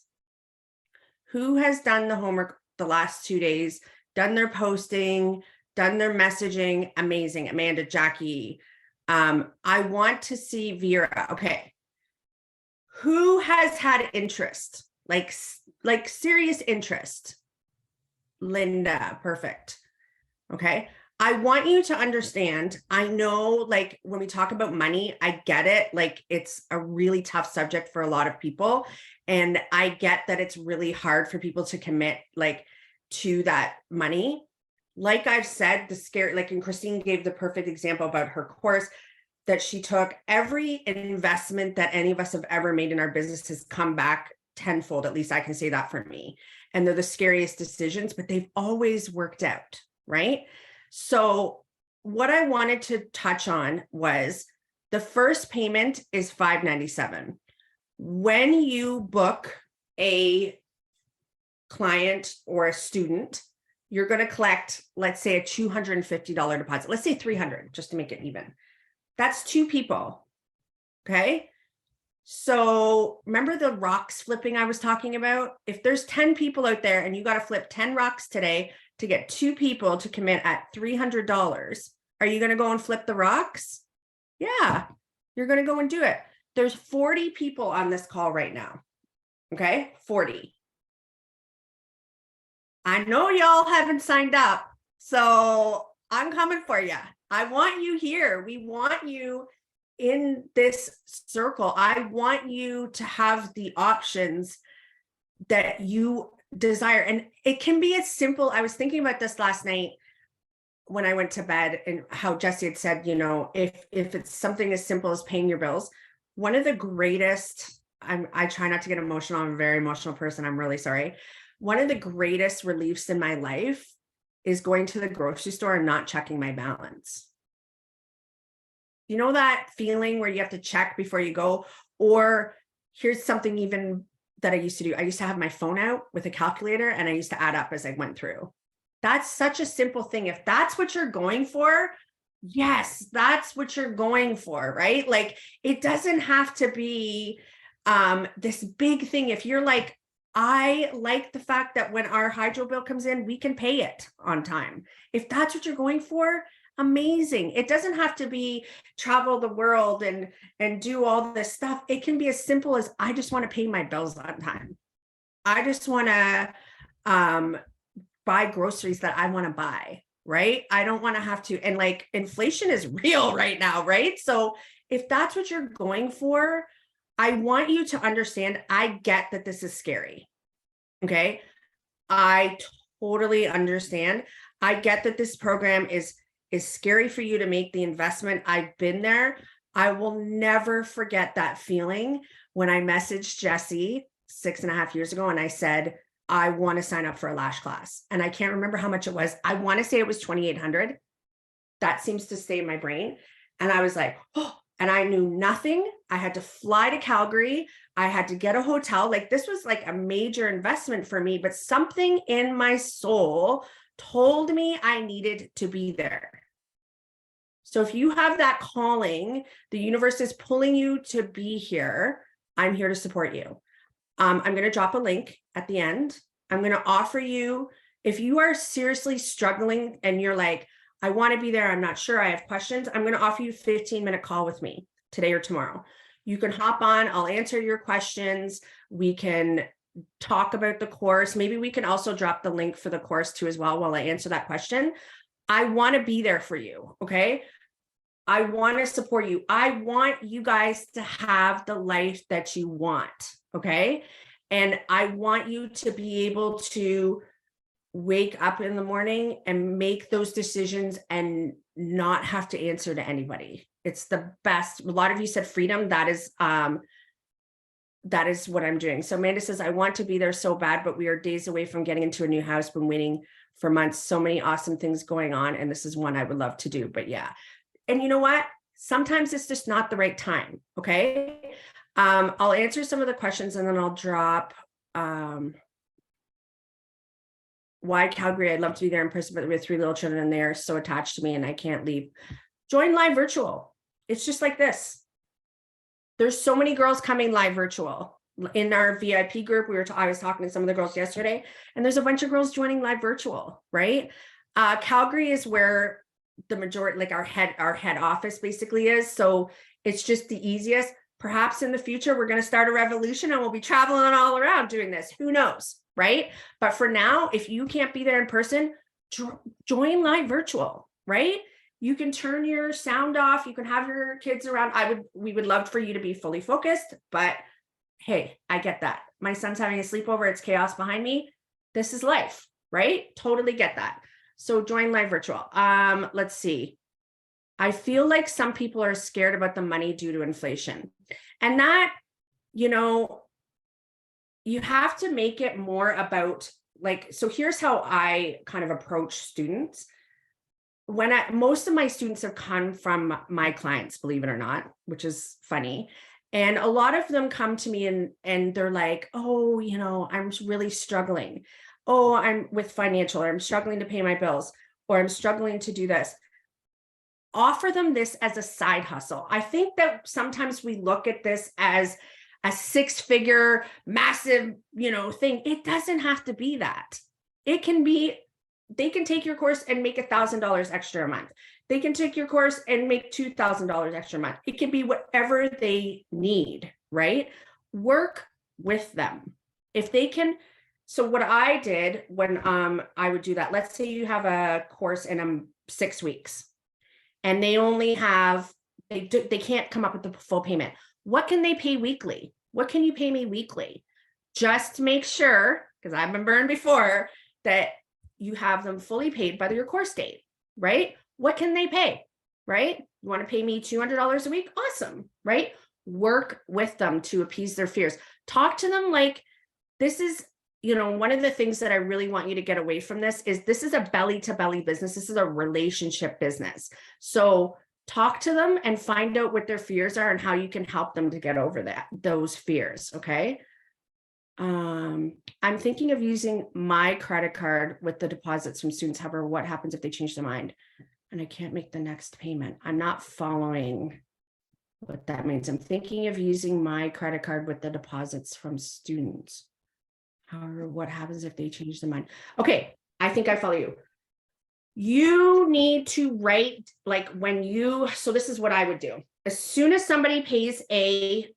Who has done the homework the last 2 days, done their posting, done their messaging? Amazing. Amanda, Jackie, I want to see Vera. Okay. Who has had interest? Like serious interest? Linda, perfect. Okay. I want you to understand, I know like when we talk about money, I get it. Like it's a really tough subject for a lot of people. And I get that it's really hard for people to commit like to that money. Like I've said, the scary, like, and Christine gave the perfect example about her course that she took. Every investment that any of us have ever made in our business has come back tenfold. At least I can say that for me. And they're the scariest decisions, but they've always worked out, right? So what I wanted to touch on was the first payment is $597. When you book a client or a student, you're going to collect, let's say, a $250 deposit. Let's say $300 just to make it even. That's 2 people. Okay. So remember the rocks flipping I was talking about? If there's 10 people out there and you got to flip 10 rocks today to get 2 people to commit at $300, are you going to go and flip the rocks? Yeah, you're going to go and do it. There's 40 people on this call right now. Okay, 40. I know y'all haven't signed up, so I'm coming for you. I want you here. We want you in this circle. I want you to have the options that you desire. And it can be as simple. I was thinking about this last night when I went to bed, and how Jesse had said, you know, if it's something as simple as paying your bills, one of the greatest, I try not to get emotional. I'm a very emotional person. I'm really sorry. One of the greatest reliefs in my life is going to the grocery store and not checking my balance. You know that feeling where you have to check before you go? Or here's something even that I used to do. I used to have my phone out with a calculator and I used to add up as I went through. That's such a simple thing. If that's what you're going for, yes, that's what you're going for, right? Like it doesn't have to be this big thing. If you're like, I like the fact that when our hydro bill comes in, we can pay it on time. If that's what you're going for, amazing. It doesn't have to be travel the world and do all this stuff. It can be as simple as I just want to pay my bills on time. I just want to buy groceries that I want to buy, right? I don't want to have to, and like inflation is real right now, right? So if that's what you're going for, I want you to understand, I get that this is scary. Okay. I totally understand. I get that this program is scary for you to make the investment. I've been there. I will never forget that feeling when I messaged Jesse 6.5 years ago and I said, I want to sign up for a lash class. And I can't remember how much it was. I want to say it was $2,800. That seems to stay in my brain. And I was like, oh, and I knew nothing. I had to fly to Calgary. I had to get a hotel. Like this was like a major investment for me, but something in my soul told me I needed to be there. So if you have that calling, the universe is pulling you to be here. I'm here to support you. I'm going to drop a link at the end. I'm going to offer you, if you are seriously struggling and you're like, I want to be there, I'm not sure, I have questions, I'm going to offer you a 15-minute call with me today or tomorrow. You can hop on, I'll answer your questions. We can talk about the course. Maybe we can also drop the link for the course too as well while I answer that question. I want to be there for you, okay? I want to support you. I want you guys to have the life that you want, okay? And I want you to be able to wake up in the morning and make those decisions and not have to answer to anybody. It's the best. A lot of you said freedom. That is what I'm doing. So Amanda says, I want to be there so bad, but we are days away from getting into a new house. Been waiting for months. So many awesome things going on. And this is one I would love to do, but yeah. And you know what? Sometimes it's just not the right time. Okay. I'll answer some of the questions and then I'll drop, why Calgary? I'd love to be there in person, but we have 3 little children and they're so attached to me and I can't leave. Join live virtual. It's just like this. There's so many girls coming live virtual in our VIP group. I was talking to some of the girls yesterday and there's a bunch of girls joining live virtual, right? Calgary is where the majority, like our head office basically is. So it's just the easiest. Perhaps in the future, we're going to start a revolution and we'll be traveling all around doing this. Who knows? Right. But for now, if you can't be there in person, join live virtual, right? You can turn your sound off. You can have your kids around. We would love for you to be fully focused, but hey, I get that. My son's having a sleepover. It's chaos behind me. This is life, right? Totally get that. So join live virtual. Let's see. I feel like some people are scared about the money due to inflation, and that, you know, you have to make it more about like, so here's how I kind of approach students. Most of my students have come from my clients, believe it or not, which is funny. And a lot of them come to me and they're like, oh, you know, I'm really struggling. Oh, I'm with financial, or I'm struggling to pay my bills, or I'm struggling to do this. Offer them this as a side hustle. I think that sometimes we look at this as a 6-figure, massive, you know, thing. It doesn't have to be that. It can be, they can take your course and make $1,000 extra a month. They can take your course and make $2,000 extra a month. It can be whatever they need, right? Work with them. If they can. So what I did when I would do that, let's say you have a course in 6 weeks and they only have, they can't come up with the full payment. What can they pay weekly? What can you pay me weekly? Just make sure, because I've been burned before, that you have them fully paid by your course date, right? What can they pay, right? You want to pay me $200 a week? Awesome, right? Work with them to appease their fears. Talk to them like this is, you know, one of the things that I really want you to get away from this is a belly to belly business. This is a relationship business. So talk to them and find out what their fears are and how you can help them to get over those fears. Okay. I'm thinking of using my credit card with the deposits from students. However, what happens if they change their mind and I can't make the next payment? I'm not following what that means. I'm thinking of using my credit card with the deposits from students. However, what happens if they change their mind? Okay, I think I follow you. You need to write, like so this is what I would do. As soon as somebody pays a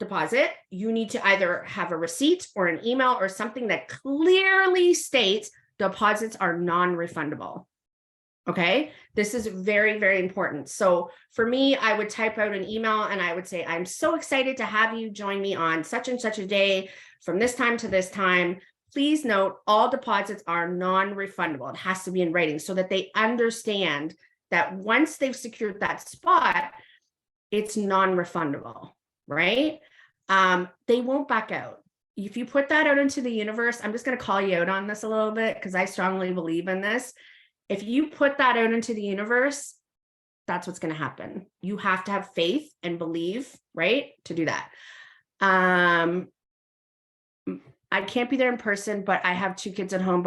deposit, you need to either have a receipt or an email or something that clearly states deposits are non-refundable. Okay, this is very, very important. So for me, I would type out an email and I would say, I'm so excited to have you join me on such and such a day from this time to this time. Please note all deposits are non-refundable. It has to be in writing so that they understand that once they've secured that spot, it's non-refundable, right? They won't back out. If you put that out into the universe, I'm just going to call you out on this a little bit because I strongly believe in this. If you put that out into the universe, that's what's going to happen. You have to have faith and believe, right, to do that. I can't be there in person, but I have 2 kids at home,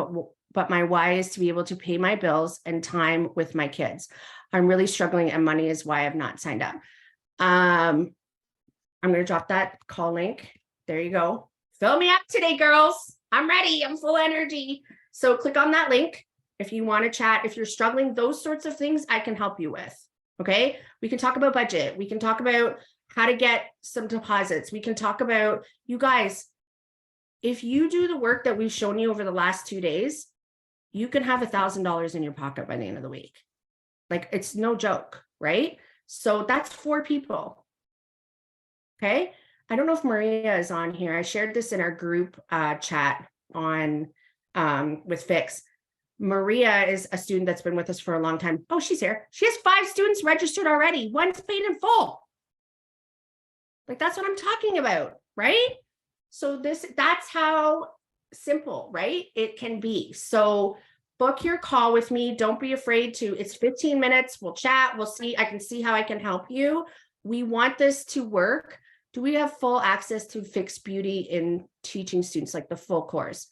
but my why is to be able to pay my bills and time with my kids. I'm really struggling and money is why I've not signed up. I'm going to drop that call link. There you go. Fill me up today, girls. I'm ready. I'm full energy. So click on that link. If you want to chat, if you're struggling, those sorts of things I can help you with. Okay. We can talk about budget. We can talk about how to get some deposits. We can talk about, you guys, if you do the work that we've shown you over the last 2 days, you can have $1,000 in your pocket by the end of the week. Like it's no joke, right? So that's 4 people. Okay. I don't know if Maria is on here. I shared this in our group chat on with Fixe. Maria is a student that's been with us for a long time. Oh, she's here. She has 5 students registered already. 1's paid in full. Like that's what I'm talking about, right? So that's how simple, right? It can be. So book your call with me. Don't be afraid to. It's 15 minutes. We'll chat. We'll see. I can see how I can help you. We want this to work. Do we have full access to Fixe Beauty in teaching students, like the full course?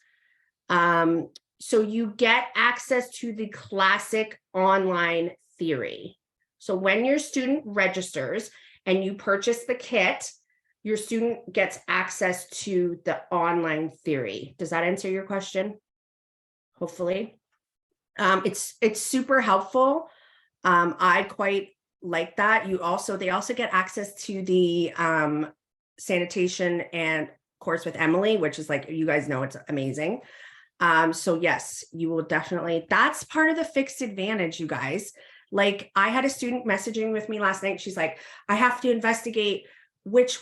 So you get access to the classic online theory. So when your student registers and you purchase the kit, your student gets access to the online theory. Does that answer your question? Hopefully. It's super helpful. I quite like that. They also get access to the sanitation and course with Emily, which is like, you guys know, it's amazing. So yes, you will definitely, that's part of the Fixe Advantage, you guys. Like, I had a student messaging with me last night. She's like, I have to investigate which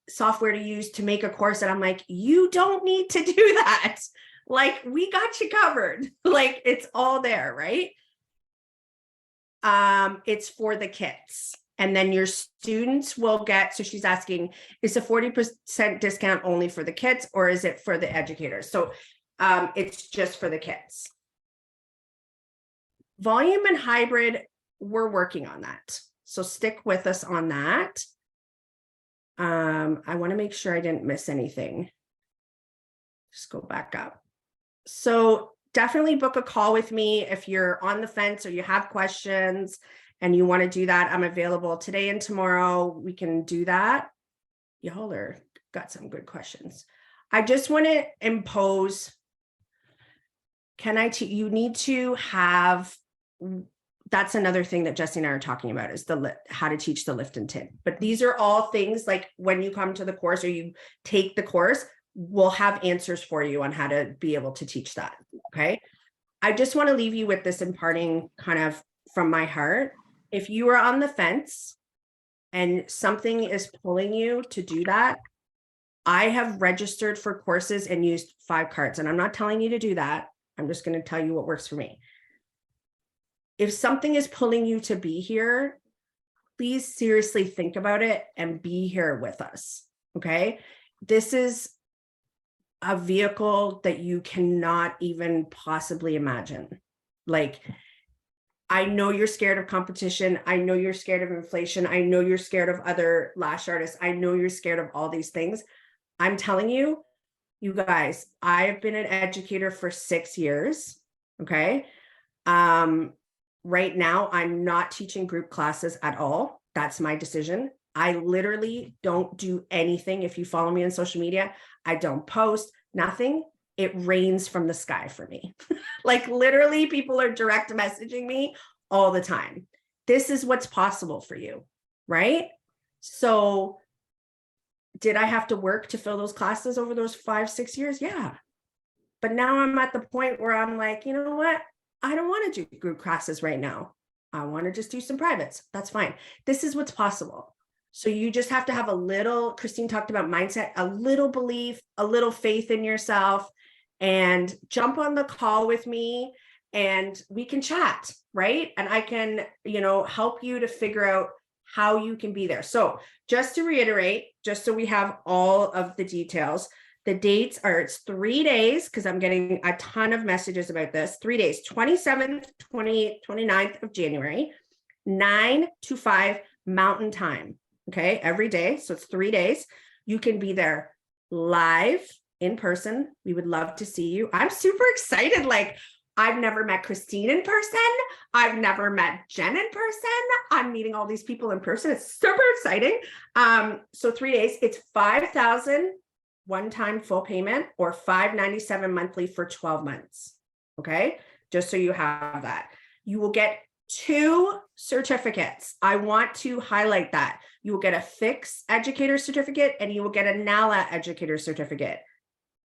software to use to make a course. And I'm like, you don't need to do that. Like, we got you covered. Like, it's all there, right? It's for the kits. And then your students will get, so she's asking, is a 40% discount only for the kits or is it for the educators? So it's just for the kits. Volume and hybrid, we're working on that. So stick with us on that. I want to make sure I didn't miss anything. Just go back up. So definitely book a call with me if you're on the fence or you have questions and you want to do that. I'm available today and tomorrow. We can do that. Y'all are got some good questions. I just want to impose, you need to have, that's another thing that Jesse and I are talking about, is how to teach the lift and tint. But these are all things like when you come to the course or you take the course, we'll have answers for you on how to be able to teach that. Okay. I just want to leave you with this imparting kind of from my heart. If you are on the fence and something is pulling you to do that, I have registered for courses and used 5 cards, and I'm not telling you to do that. I'm just going to tell you what works for me. If something is pulling you to be here, please seriously think about it and be here with us. Okay. This is a vehicle that you cannot even possibly imagine. Like, I know you're scared of competition. I know you're scared of inflation. I know you're scared of other lash artists. I know you're scared of all these things. I'm telling you, you guys, I've been an educator for 6 years. Okay. Right now, I'm not teaching group classes at all. That's my decision. I literally don't do anything. If you follow me on social media, I don't post, nothing. It rains from the sky for me. Like, literally, people are direct messaging me all the time. This is what's possible for you, right? So did I have to work to fill those classes over those 5-6 years? Yeah. But now I'm at the point where I'm like, you know what? I don't want to do group classes right now. I want to just do some privates. That's fine. This is what's possible. So you just have to have a little, Christine talked about mindset, a little belief, a little faith in yourself, and jump on the call with me and we can chat, right? And I can, help you to figure out how you can be there. So just to reiterate, just so we have all of the details, the dates are, it's 3 days, because I'm getting a ton of messages about this. 3 days, 27th, 28th, 29th of January, 9 to 5 Mountain Time. Okay, every day. So it's 3 days. You can be there live in person. We would love to see you. I'm super excited. Like, I've never met Christine in person. I've never met Jen in person. I'm meeting all these people in person. It's super exciting. So 3 days, it's $5,000 one-time full payment or $597 monthly for 12 months. Okay, just so you have that. You will get 2 certificates. I want to highlight that. You will get a Fixe Educator Certificate and you will get a NALA Educator Certificate,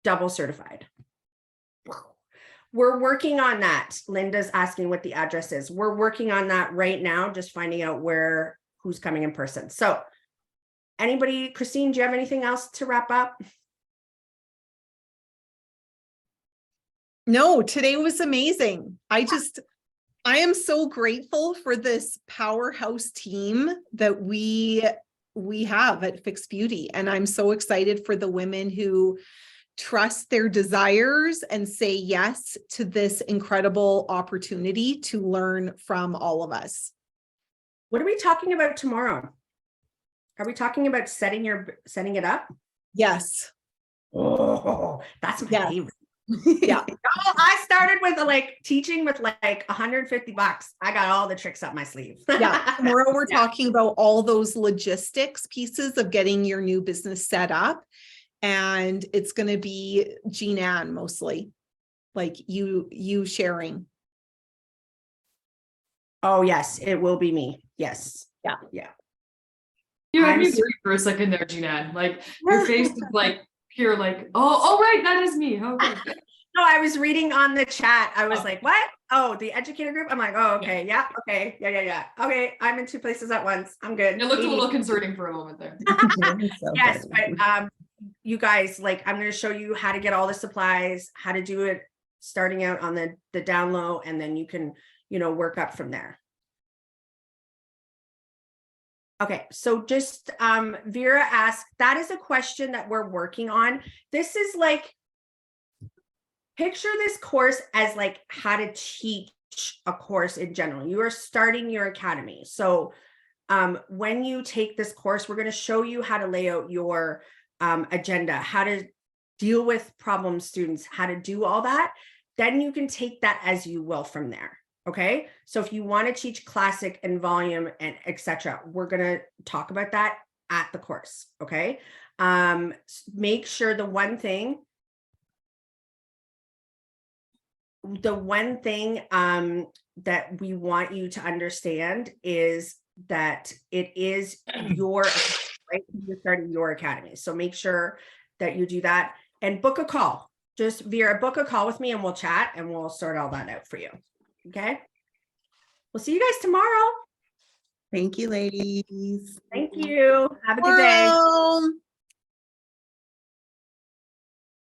double certified. We're working on that. Linda's asking what the address is. We're working on that right now, just finding out who's coming in person. So anybody, Christine, do you have anything else to wrap up? No, today was amazing. I am so grateful for this powerhouse team that we have at Fixe Beauty. And I'm so excited for the women who trust their desires and say yes to this incredible opportunity to learn from all of us. What are we talking about tomorrow? Are we talking about setting it up? Yes. Oh, that's my favorite. Yeah. I started with teaching with $150. I got all the tricks up my sleeve. Yeah. Tomorrow we're talking about all those logistics pieces of getting your new business set up. And it's going to be Jean Ann mostly. like you sharing? Oh, yes, it will be me. Yes. Yeah. Yeah. You had me I'm worried for a second there, Jeanette. Like your face is like pure, like, oh, right, that is me. Okay. No, I was reading on the chat. I was Oh. like, what? Oh, the educator group? I'm like, oh, okay. Yeah. Okay. Yeah. Okay. I'm in two places at once. I'm good. It looked a Maybe. little concerning for a moment there. So Yes, funny. but you guys, like, I'm going to show you how to get all the supplies, how to do it starting out on the down low, and then you can, work up from there. Okay, so just Vera asked, that is a question that we're working on. This is like, picture this course as like how to teach a course in general. You are starting your academy. So when you take this course, we're going to show you how to lay out your agenda, how to deal with problem students, how to do all that. Then you can take that as you will from there. Okay, so if you want to teach classic and volume and etc., we're going to talk about that at the course. Okay, make sure the one thing that we want you to understand is that it is your, right? You're starting your academy. So make sure that you do that and book a call. Just Vera, book a call with me and we'll chat and we'll sort all that out for you. Okay. We'll see you guys tomorrow. Thank you, ladies. Thank you. Have a good day. Tomorrow.